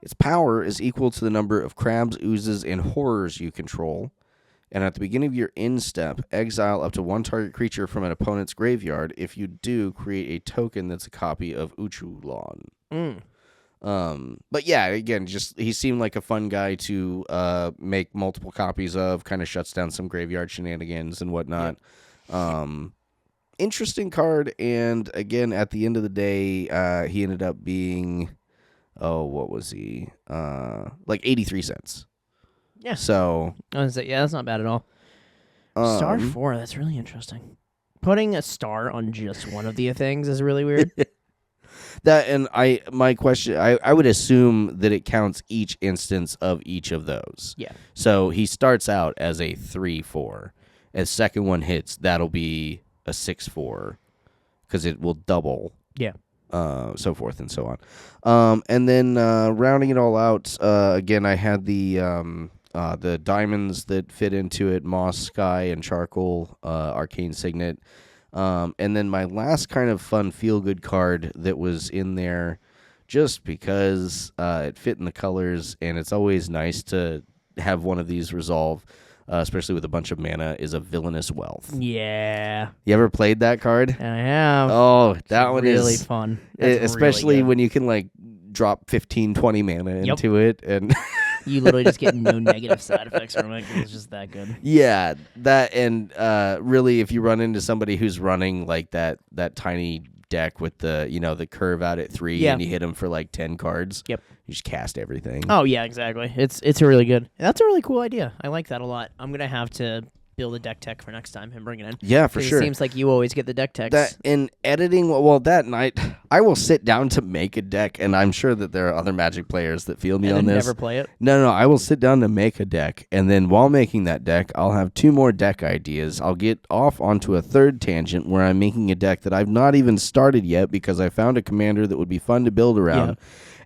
Its power is equal to the number of crabs, oozes, and horrors you control. And at the beginning of your end step, exile up to 1 target creature from an opponent's graveyard. If you do, create a token that's a copy of Uchulon. But yeah, again, he seemed like a fun guy to make multiple copies of. Kind of shuts down some graveyard shenanigans and whatnot. Interesting card, and again, at the end of the day, he ended up being, what was he? Like 83 cents. Yeah. So that's not bad at all. Star 4, that's really interesting. Putting a star on just one of the things is really weird. That and my question, I would assume that it counts each instance of each of those. Yeah. So he starts out as a 3/4. As second one hits, that'll be a 6/4 because it will double. Yeah. So forth and so on. And then rounding it all out, again, I had the diamonds that fit into it, Moss, Sky, and Charcoal, Arcane Signet. And then my last kind of fun feel-good card that was in there just because it fit in the colors, and it's always nice to have one of these resolve, especially with a bunch of mana, is a Villainous Wealth. Yeah. You ever played that card? I have. Oh, that one really is fun. especially really when you can like drop 15, 20 mana into it, and you literally just get no negative side effects from it. It's just that good. Yeah, that and really, if you run into somebody who's running like that tiny deck with the the curve out at 3, and you hit them for like 10 cards. Yep. You just cast everything. Oh yeah, exactly. It's a really good. That's a really cool idea. I like that a lot. I'm gonna have to build a deck tech for next time and bring it in. Yeah, for sure. It seems like you always get the deck techs. That in editing, that night I will sit down to make a deck, and I'm sure that there are other Magic players that feel me on this. Never play it. No, I will sit down to make a deck, and then while making that deck, I'll have 2 more deck ideas. I'll get off onto a third tangent where I'm making a deck that I've not even started yet because I found a commander that would be fun to build around. Yeah.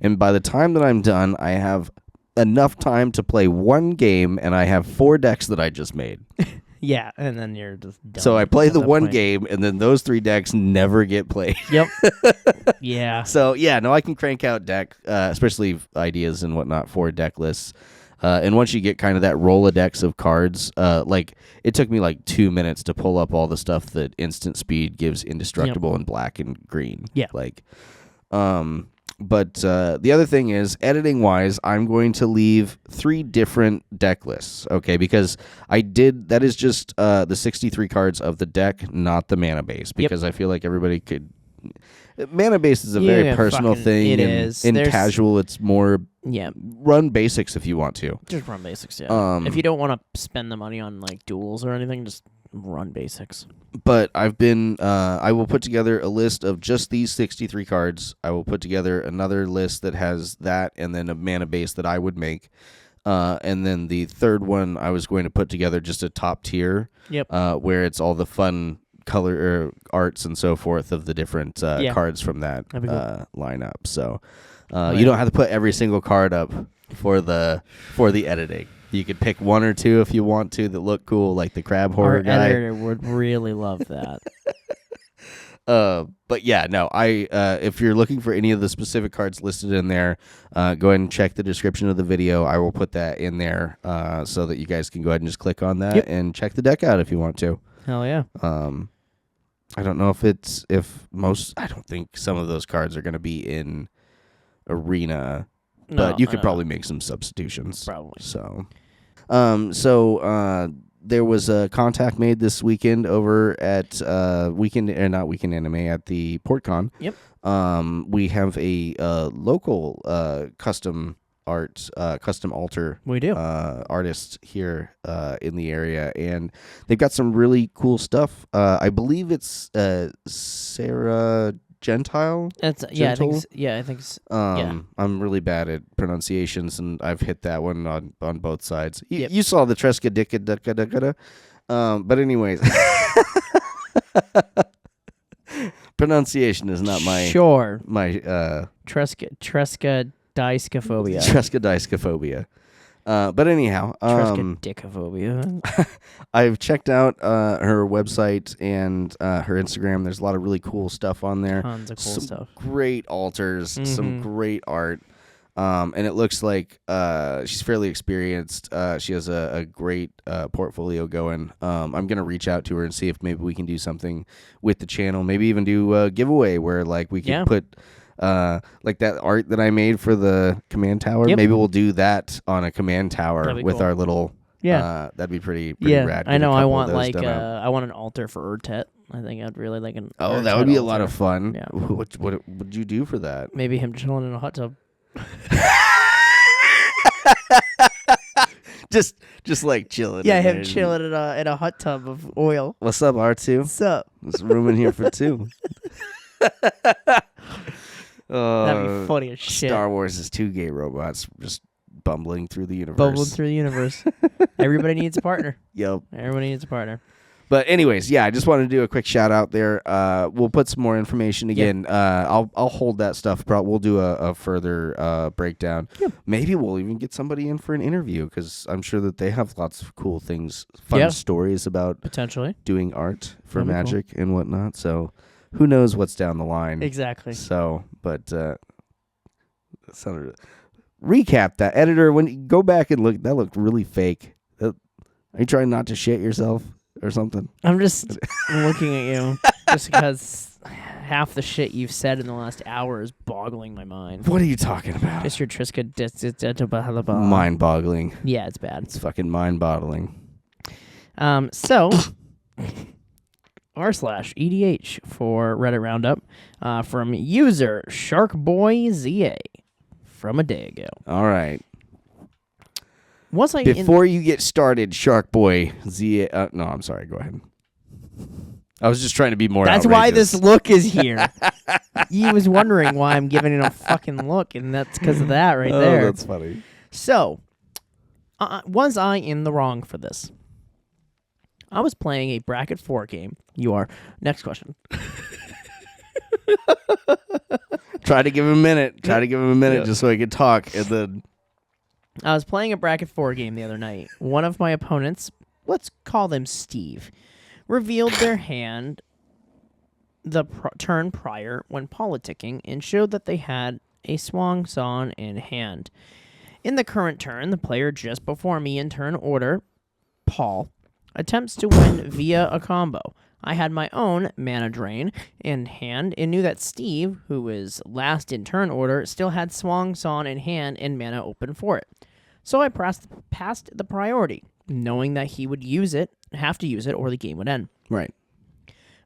And by the time that I'm done, I have enough time to play 1 game, and I have 4 decks that I just made. Yeah, and then you're just done. So I play the 1 game, and then those 3 decks never get played. Yep. Yeah. So, yeah, no, I can crank out deck, especially ideas and whatnot for deck lists. And once you get kind of that Rolodex of cards, like it took me like 2 minutes to pull up all the stuff that instant speed gives indestructible in black and green. Yeah. But the other thing is, editing wise, I'm going to leave 3 different deck lists, okay? Because that is just the 63 cards of the deck, not the mana base, because I feel like everybody could. Mana base is a very personal thing. It is. In casual, it's more Yeah. run basics if you want to. Just run basics, yeah. If you don't want to spend the money on like duels or anything, just run basics. But I've been, I will put together a list of just these 63 cards. I will put together another list that has that and then a mana base that I would make. And then the third one, I was going to put together just a top tier. Yep. Where it's all the fun color arts and so forth of the different cards from that lineup. So you don't have to put every single card up for the editing. You could pick 1 or 2 if you want to that look cool, like the crab horror guy. Our editor would really love that. But yeah, no, if you're looking for any of the specific cards listed in there, go ahead and check the description of the video. I will put that in there so that you guys can go ahead and just click on that and check the deck out if you want to. Hell yeah. I don't know I don't think some of those cards are going to be in Arena, but you could probably make some substitutions. Probably. So, there was a contact made this weekend over at not Weekend Anime at the PortCon. Yep. We have a local custom altar artist here in the area, and they've got some really cool stuff. I believe it's Sarah Gentile. I think I'm really bad at pronunciations, and I've hit that one on both sides. You saw the Triskadickaphobia. But anyways, pronunciation is not my Triskadickaphobia. Triskadickaphobia. But anyhow, Triskadickaphobia. I've checked out her website and her Instagram. There's a lot of really cool stuff on there. Tons of cool stuff. Great altars, some great art. And it looks like she's fairly experienced. She has a great portfolio going. I'm going to reach out to her and see if maybe we can do something with the channel. Maybe even do a giveaway where like we can put like that art that I made for the command tower. Maybe we'll do that on a command tower with our little. That'd be pretty rad. I know. I want I want an altar for Urtet. I think I'd really like an. Oh, that would be a lot of fun. Yeah. What would you do for that? Maybe him chilling in a hot tub. just like chilling. Yeah, him chilling in a hot tub of oil. What's up, R2? What's up? There's room in here for 2. That'd be funny as shit. Star Wars is 2 gay robots just bumbling through the universe. Everybody needs a partner. Yep. Everybody needs a partner. But anyways, I just wanted to do a quick shout out there. We'll put some more information again. I'll hold that stuff. We'll do a further breakdown. Yep. Maybe we'll even get somebody in for an interview because I'm sure that they have lots of cool things, fun stories about potentially doing art for Magic and whatnot. So who knows what's down the line? Exactly. So, but recap that, editor. When you go back and look, that looked really fake. Are you trying not to shit yourself or something? I'm just looking at you just because half the shit you've said in the last hour is boggling my mind. What are you talking about? Just your mind-boggling. Yeah, it's bad. It's fucking mind-boggling. So r/EDH for Reddit Roundup from user SharkBoyZA from a day ago. All right. Before you get started, SharkBoyZA. No, I'm sorry. Go ahead. I was just trying to be more That's outrageous. why this look is here. He was wondering why I'm giving it a fucking look, and that's because of that right there. Oh, that's funny. So, was I in the wrong for this? I was playing a bracket 4 game. You are. Next question. Try to give him a minute. Just so I could talk. And then I was playing a bracket 4 game the other night. One of my opponents, let's call them Steve, revealed their hand the turn prior when politicking and showed that they had a Swan Song in hand. In the current turn, the player just before me in turn order, Paul, attempts to win via a combo. I had my own mana drain in hand and knew that Steve, who was last in turn order, still had Swan Song in hand and mana open for it. So I passed the priority, knowing that he would have to use it, or the game would end. Right.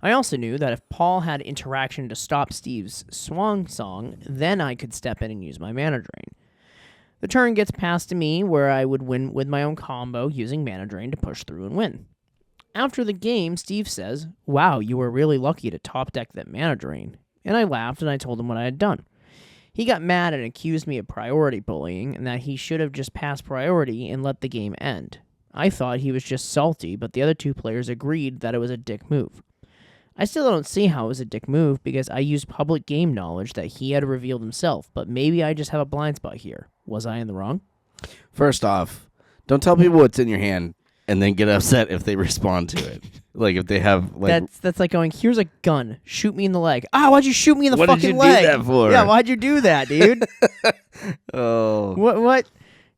I also knew that if Paul had interaction to stop Steve's Swan Song, then I could step in and use my mana drain. The turn gets passed to me, where I would win with my own combo using mana drain to push through and win. After the game, Steve says, "Wow, you were really lucky to top deck that mana drain." And I laughed and I told him what I had done. He got mad and accused me of priority bullying and that he should have just passed priority and let the game end. I thought he was just salty, but the other two players agreed that it was a dick move. I still don't see how it was a dick move because I used public game knowledge that he had revealed himself, but maybe I just have a blind spot here. Was I in the wrong? First off, don't tell people what's in your hand and then get upset if they respond to it. Like if they have like that's like going, "Here's a gun, shoot me in the leg." Ah, why'd you shoot me in the what fucking did you leg? do that for? Yeah, why'd you do that, dude? Oh. What?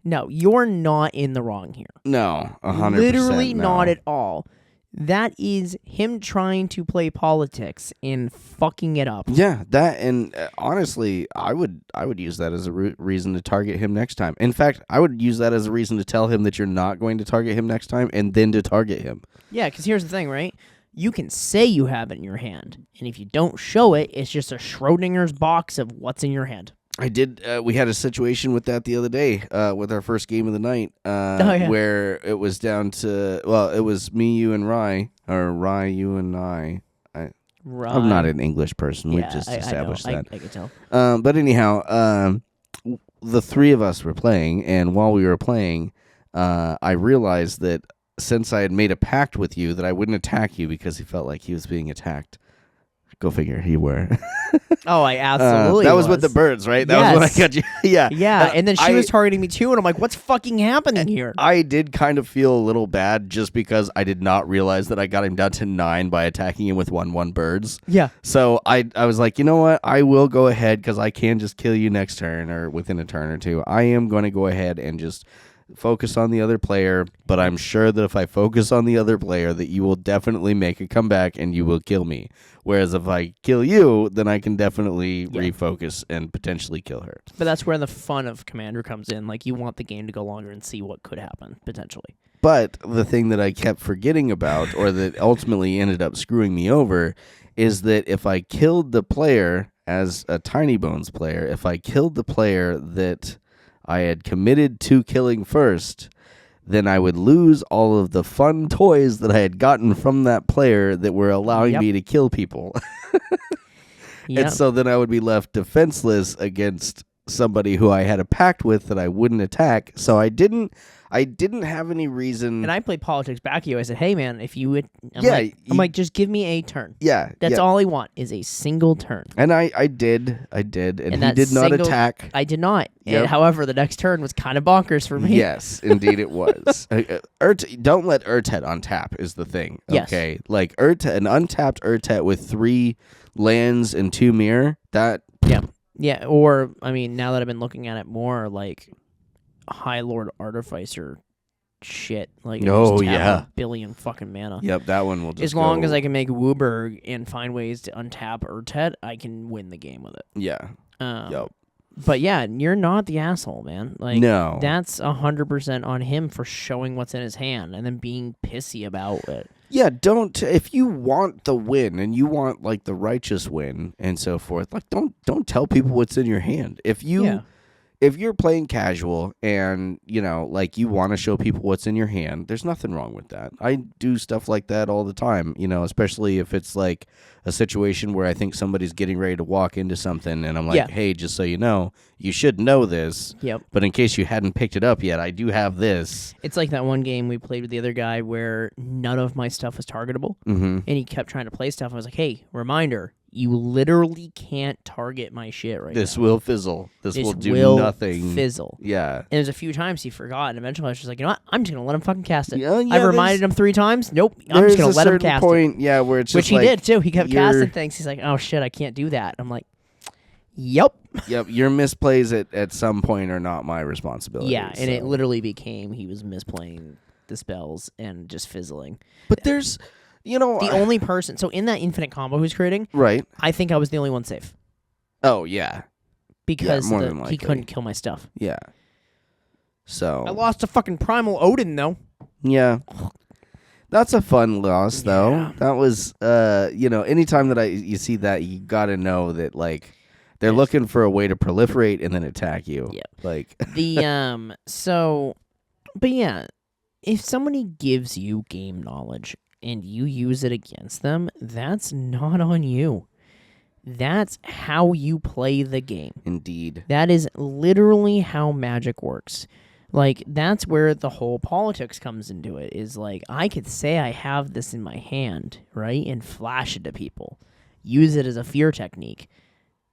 No, you're not in the wrong here. No, 100%. Literally no. not at all. That is him trying to play politics and fucking it up. Yeah, that and honestly, I would use that as a reason to target him next time. In fact, I would use that as a reason to tell him that you're not going to target him next time, and then to target him. Yeah, because here's the thing, right? You can say you have it in your hand, and if you don't show it, it's just a Schrodinger's box of what's in your hand. I did. We had a situation with that the other day with our first game of the night where it was down to, well, it was me, you, and Rye, or Rye, you, and I. I'm not an English person. We've just established that. I can tell. But anyhow, the three of us were playing, and while we were playing, I realized that since I had made a pact with you that I wouldn't attack you because he felt like he was being attacked. Go figure, you were. Oh, I absolutely that was with the birds, right? That was when I got you. Yeah. Yeah, and then she was targeting me too, and I'm like, what's fucking happening here? I did kind of feel a little bad just because I did not realize that I got him down to 9 by attacking him with 1/1 birds. Yeah. So I was like, you know what? I will go ahead because I can just kill you next turn or within a turn or two. I am going to go ahead and just focus on the other player, but I'm sure that if I focus on the other player that you will definitely make a comeback and you will kill me. Whereas if I kill you, then I can definitely refocus and potentially kill her. But that's where the fun of Commander comes in. Like, you want the game to go longer and see what could happen, potentially. But the thing that I kept forgetting about, or that ultimately ended up screwing me over, is that if I killed the player as a Tiny Bones player, if I killed the player that I had committed to killing first, then I would lose all of the fun toys that I had gotten from that player that were allowing me to kill people. And so then I would be left defenseless against somebody who I had a pact with that I wouldn't attack. So I didn't have any reason. And I played politics back to you. I said, "Hey man, if you would," I'm like, just give me a turn. Yeah, that's all I want is a single turn. And I did, and he did not attack. I did not. Yep. And however, the next turn was kind of bonkers for me. Yes, indeed it was. Don't let Urtet untap is the thing. Okay, yes. Like an untapped Urtet with 3 lands and 2 mirror. That yeah. Or I mean, now that I've been looking at it more, like High Lord Artificer shit. Like, a billion fucking mana. Yep, that one will just as long as I can make Wooburg and find ways to untap Urtet, I can win the game with it. Yeah. Yep. But yeah, you're not the asshole, man. Like, no. That's 100% on him for showing what's in his hand and then being pissy about it. Yeah, if you want the win and you want like the righteous win and so forth, like don't tell people what's in your hand. If you're playing casual and, like you want to show people what's in your hand, there's nothing wrong with that. I do stuff like that all the time, especially if it's like a situation where I think somebody's getting ready to walk into something and I'm like, hey, just so you know, you should know this. Yep. But in case you hadn't picked it up yet, I do have this. It's like that one game we played with the other guy where none of my stuff was targetable. Mm-hmm. And he kept trying to play stuff. I was like, hey, reminder. You literally can't target my shit right now. This will fizzle. This will do nothing. Fizzle. Yeah. And there's a few times he forgot, and eventually I was just like, you know what? I'm just going to let him fucking cast it. Yeah, I've reminded him 3 times. Nope. I'm just going to let him cast point, it. Yeah, where it's Which just he did, too. He kept casting things. He's like, oh, shit, I can't do that. I'm like, Yep. Yep, your misplays at some point are not my responsibility. Yeah, and it so. literally became he was misplaying the spells and just fizzling. But there's, The only person, so in that infinite combo who's creating, right. I think I was the only one safe. Oh, yeah. Because more than likely. he couldn't kill my stuff. Yeah. So. I lost to fucking Primal Odin, though. Yeah. That's a fun loss, though. Yeah. That was, anytime that you see that, you got to know that, like, they're looking for a way to proliferate and then attack you. Yeah. Like. But yeah, if somebody gives you game knowledge and you use it against them, that's not on you. That's how you play the game. Indeed. That is literally how Magic works. Like, that's where the whole politics comes into it, is like, I could say I have this in my hand, right, and flash it to people. Use it as a fear technique.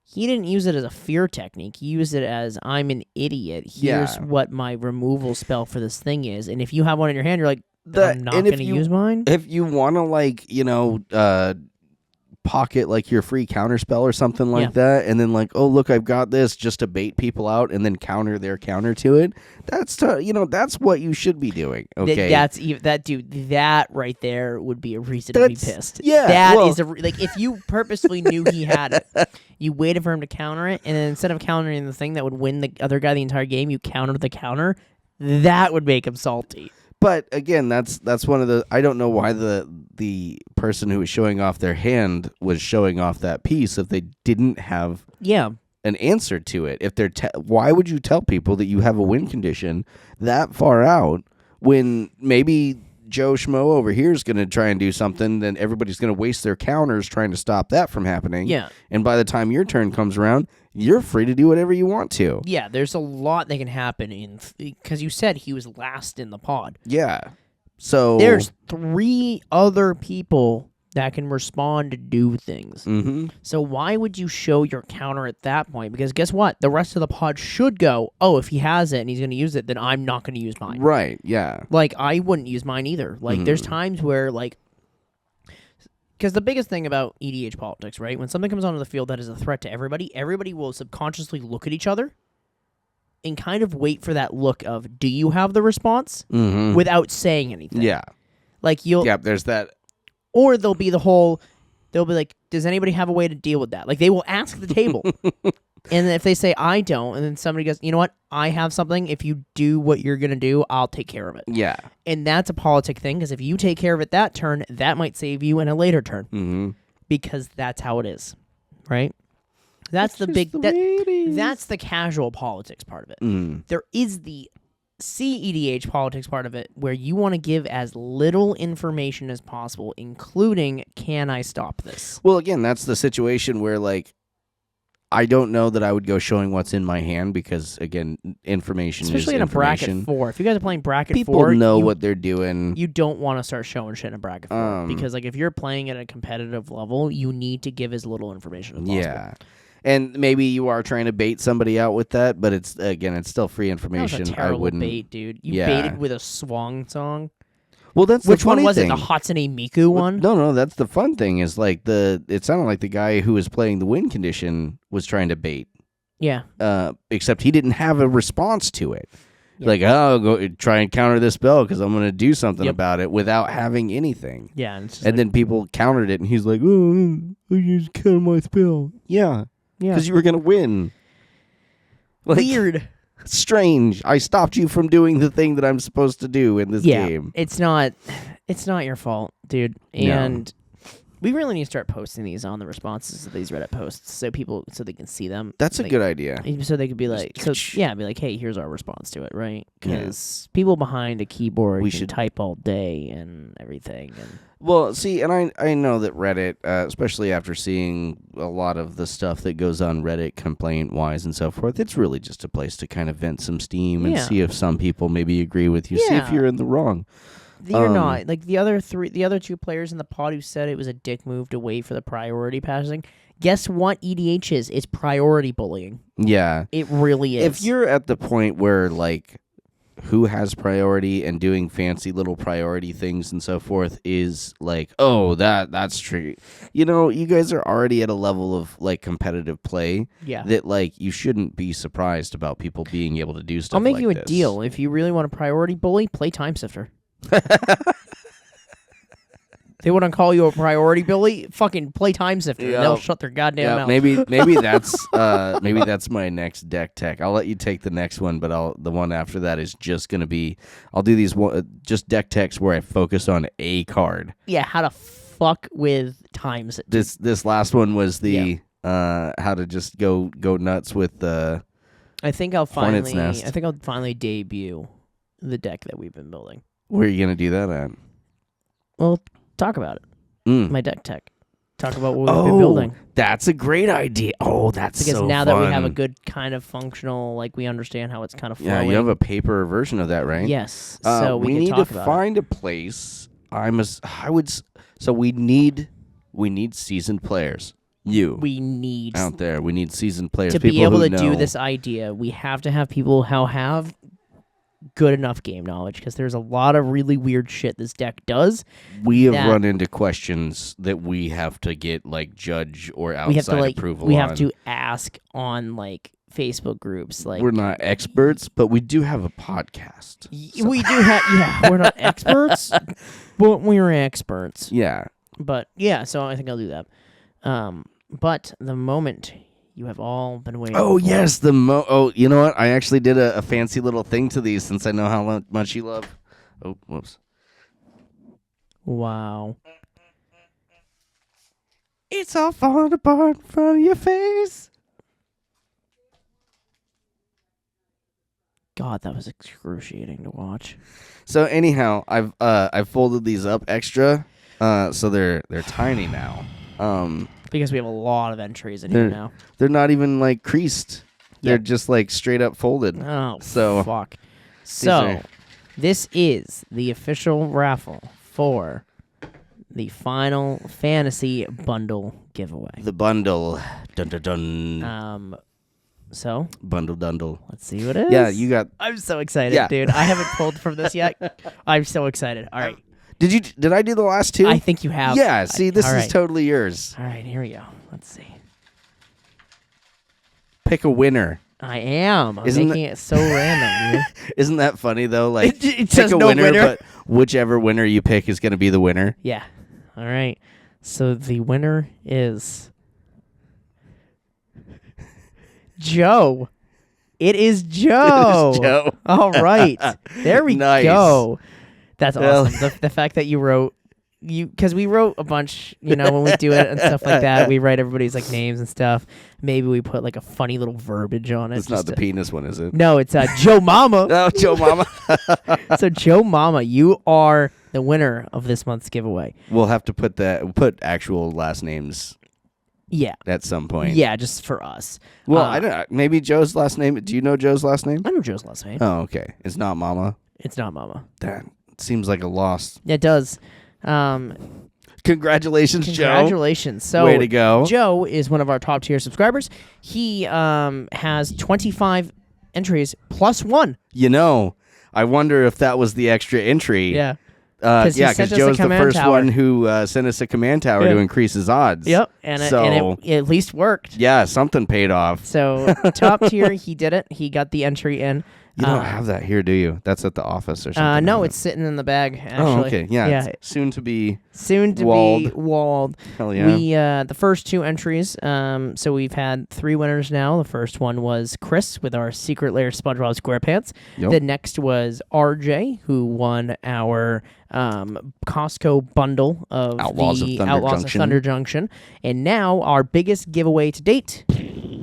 He didn't use it as a fear technique. He used it as, I'm an idiot. Here's what my removal spell for this thing is. And if you have one in your hand, you're like, I'm not going to use mine? If you want to, like, pocket, like, your free counter spell or something like that, and then, like, oh, look, I've got this just to bait people out and then counter their counter to it, that's what you should be doing, okay? That right there would be a reason to be pissed. Yeah. That is like, if you purposely knew he had it, you waited for him to counter it, and then instead of countering the thing that would win the other guy the entire game, you countered the counter, that would make him salty. But again, that's one of the. I don't know why the person who was showing off their hand was showing off that piece if they didn't have an answer to it. If they're why would you tell people that you have a win condition that far out when maybe Joe Schmo over here is going to try and do something, then everybody's going to waste their counters trying to stop that from happening. Yeah. And by the time your turn comes around, you're free to do whatever you want to. Yeah, there's a lot that can happen because you said he was last in the pod. Yeah. So there's 3 other people that can respond to do things. Mm-hmm. So why would you show your counter at that point? Because guess what? The rest of the pod should go, oh, if he has it and he's going to use it, then I'm not going to use mine. Right, yeah. Like, I wouldn't use mine either. Like, there's times where, like, because the biggest thing about EDH politics, right? When something comes onto the field that is a threat to everybody, everybody will subconsciously look at each other and kind of wait for that look of, do you have the response? Mm-hmm. Without saying anything. Yeah. Like, there's that. Or they'll be like, does anybody have a way to deal with that? Like, they will ask the table. And if they say, I don't, and then somebody goes, you know what? I have something. If you do what you're going to do, I'll take care of it. Yeah. And that's a politic thing, because if you take care of it that turn, that might save you in a later turn. Mm-hmm. Because that's how it is. Right? That's the that's the casual politics part of it. Mm. There is the CEDH politics part of it, where you want to give as little information as possible, including, can I stop this? Well, again, that's the situation where, like, I don't know that I would go showing what's in my hand because, again, information especially is in a information. bracket 4. If you guys are playing bracket People 4, know what they're doing. You don't want to start showing shit in a bracket 4 because, like, if you're playing at a competitive level, you need to give as little information as possible. Yeah. And maybe you are trying to bait somebody out with that, but it's still free information. That was a terrible bait, dude. You baited with a Swang song. Well, that's which the funny one was thing. it? The Hatsune Miku one? No, that's the fun thing. Is like it sounded like the guy who was playing the win condition was trying to bait. Yeah. Except he didn't have a response to it. Yeah. Like, oh, go try and counter this spell because I'm going to do something about it without having anything. Yeah. And then people countered it, and he's like, oh, you just counter my spell. Yeah. Because you were going to win. Like, weird. Strange. I stopped you from doing the thing that I'm supposed to do in this game. It's not your fault, dude. And we really need to start posting these on the responses to these Reddit posts so they can see them. That's a good idea. So they could be like, be like, hey, here's our response to it, right? Because people behind a keyboard should type all day and everything. And well, see, and I know that Reddit, especially after seeing a lot of the stuff that goes on Reddit complaint-wise and so forth, it's really just a place to kind of vent some steam and see if some people maybe agree with you, see if you're in the wrong. You're not. Like, the other 2 players in the pod who said it was a dick move to wait for the priority passing, guess what EDH is? It's priority bullying. Yeah. It really is. If you're at the point where, like, who has priority and doing fancy little priority things and so forth is like, oh, that's true. You know, you guys are already at a level of like competitive play that like you shouldn't be surprised about people being able to do stuff. I'll make like you a this. deal. If you really want a priority bully, play Time Sifter. They want to call you a priority bully? Fucking play Time Sifter. Yeah. They'll shut their goddamn mouth. Maybe that's my next deck tech. I'll let you take the next one, but the one after that is just gonna be. I'll do these just deck techs where I focus on a card. Yeah, how to fuck with Time Sifter. This last one was the how to just go nuts with the. I think I'll Hornet's Nest. finally debut the deck that we've been building. Where are you gonna do that at? Well, talk about it. My deck tech. Talk about what we've Oh, been building. That's a great idea. Oh, that's Because so now fun. that we have a good kind of functional, like we understand how it's kind of flowing. Yeah, you have a paper version of that, right? Yes. So we can need talk to about find a place. So we need seasoned players. we need Out there, we need seasoned players. to people be able who to do know. this idea. We have to have people who have good enough game knowledge, because there's a lot of really weird shit this deck does. We have that- run into questions that we have to get like judge or outside We have to approval. we on. have to ask on like Facebook groups. Like We're not experts, but we do have a podcast. we do have. Yeah, we're not experts, but we're experts. Yeah. But yeah, so I think I'll do that. But the moment you have all been waiting. Oh for. yes, you know what? I actually did a fancy little thing to these since I know how much you love. Oh, whoops. Wow. It's all falling apart from your face. God, that was excruciating to watch. So anyhow, I've folded these up extra, so they're tiny now. Because we have a lot of entries in here now. They're not even like creased. They're Yep. just like straight up folded. Oh, So fuck. So, this is the official raffle for the Final Fantasy Bundle giveaway. The bundle, dun dun dun. So Bundle dundle. let's see what it is. Yeah, you got. I'm so excited, Yeah. dude. I haven't pulled from this yet. I'm so excited. All right. Did I do the last two? I think you have. Yeah. See, this all is right. totally yours. All right, here we go. Let's see. Pick a winner. I am. I'm Isn't making it so random, dude. Isn't that funny though? Like It pick says a no winner, winner. but whichever winner you pick is going to be the winner. Yeah. All right. So the winner is Joe. It is Joe. Joe. All right. There we Nice. go. That's Well- awesome. The fact that you wrote because we wrote a bunch, when we do it and stuff like that, we write everybody's like names and stuff. Maybe we put like a funny little verbiage on it. It's not the penis one, is it? No, it's Joe Mama. Oh, Joe Mama. So Joe Mama, you are the winner of this month's giveaway. We'll have to put actual last names Yeah. at some point. Yeah, just for us. Well, I don't know. Maybe Joe's last name. Do you know Joe's last name? I know Joe's last name. Oh, okay. It's not Mama. It's not Mama. That seems like a loss. It does. Congratulations, Joe. Congratulations. So Way to go. Joe is one of our top tier subscribers. He has 25 entries plus one. I wonder if that was the extra entry. Yeah. Yeah, he sent because us a Joe's the command first tower. one who sent us a command tower Yeah. to increase his odds. Yep. And it at least worked. Yeah, something paid off. So top tier, he did it. He got the entry in. You don't have that here, do you? That's at the office or something. No, isn't it's sitting in the bag, it? actually. Oh, okay. Yeah. Yeah. It's soon to be. Soon to be Walled. walled. Hell yeah. We the first two entries. So we've had 3 winners now. The first one was Chris with our Secret Lair SpongeBob SquarePants. Yep. The next was RJ, who won our Costco bundle of Outlaws the of Thunder Outlaws Junction. of Thunder Junction. And now our biggest giveaway to date.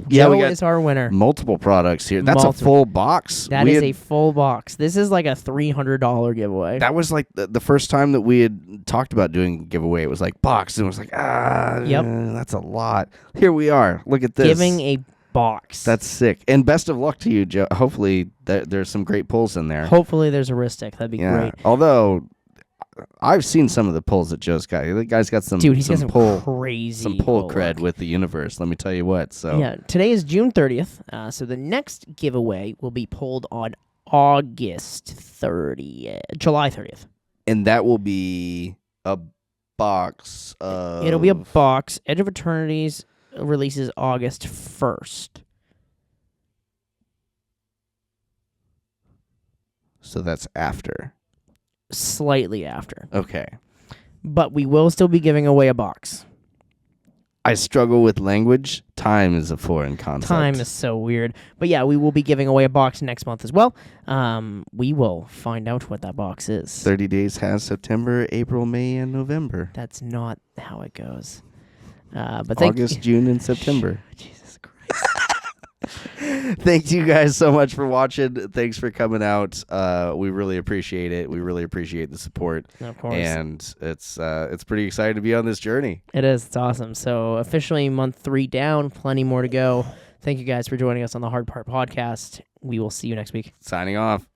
Yeah, Joe we got is our winner. multiple products here. That's Multiple. a full box. That is a full box. This is like a $300 giveaway. That was like the first time that we had talked about doing a giveaway. It was like box, and it was like, Yep. that's a lot. Here we are. Look at this. Giving a box. That's sick. And best of luck to you, Joe. Hopefully there's some great pulls in there. Hopefully there's a wrist stick. That'd be Yeah. great. Although I've seen some of the pulls that Joe's got. The guy's got some Dude, he's got some some pull crazy some pull pull cred work. with the universe. Let me tell you what. So Yeah, today is June 30th, so the next giveaway will be pulled on August 30th, July 30th. And that will be a box of... It'll be a box. Edge of Eternities releases August 1st. So that's after. Slightly after. Okay. But we will still be giving away a box. I struggle with language. Time is a foreign concept. Time is so weird. But yeah, we will be giving away a box next month as well. We will find out what that box is. 30 days has September, April, May, and November. That's not how it goes. But thank August, June, and September. Jesus Christ. Thank you guys so much for watching. Thanks for coming out. We really appreciate it. We really appreciate the support. Of course. And it's pretty exciting to be on this journey. It is. It's awesome. So officially month 3 down. Plenty more to go. Thank you guys for joining us on the Hard Part Podcast. We will see you next week. Signing off.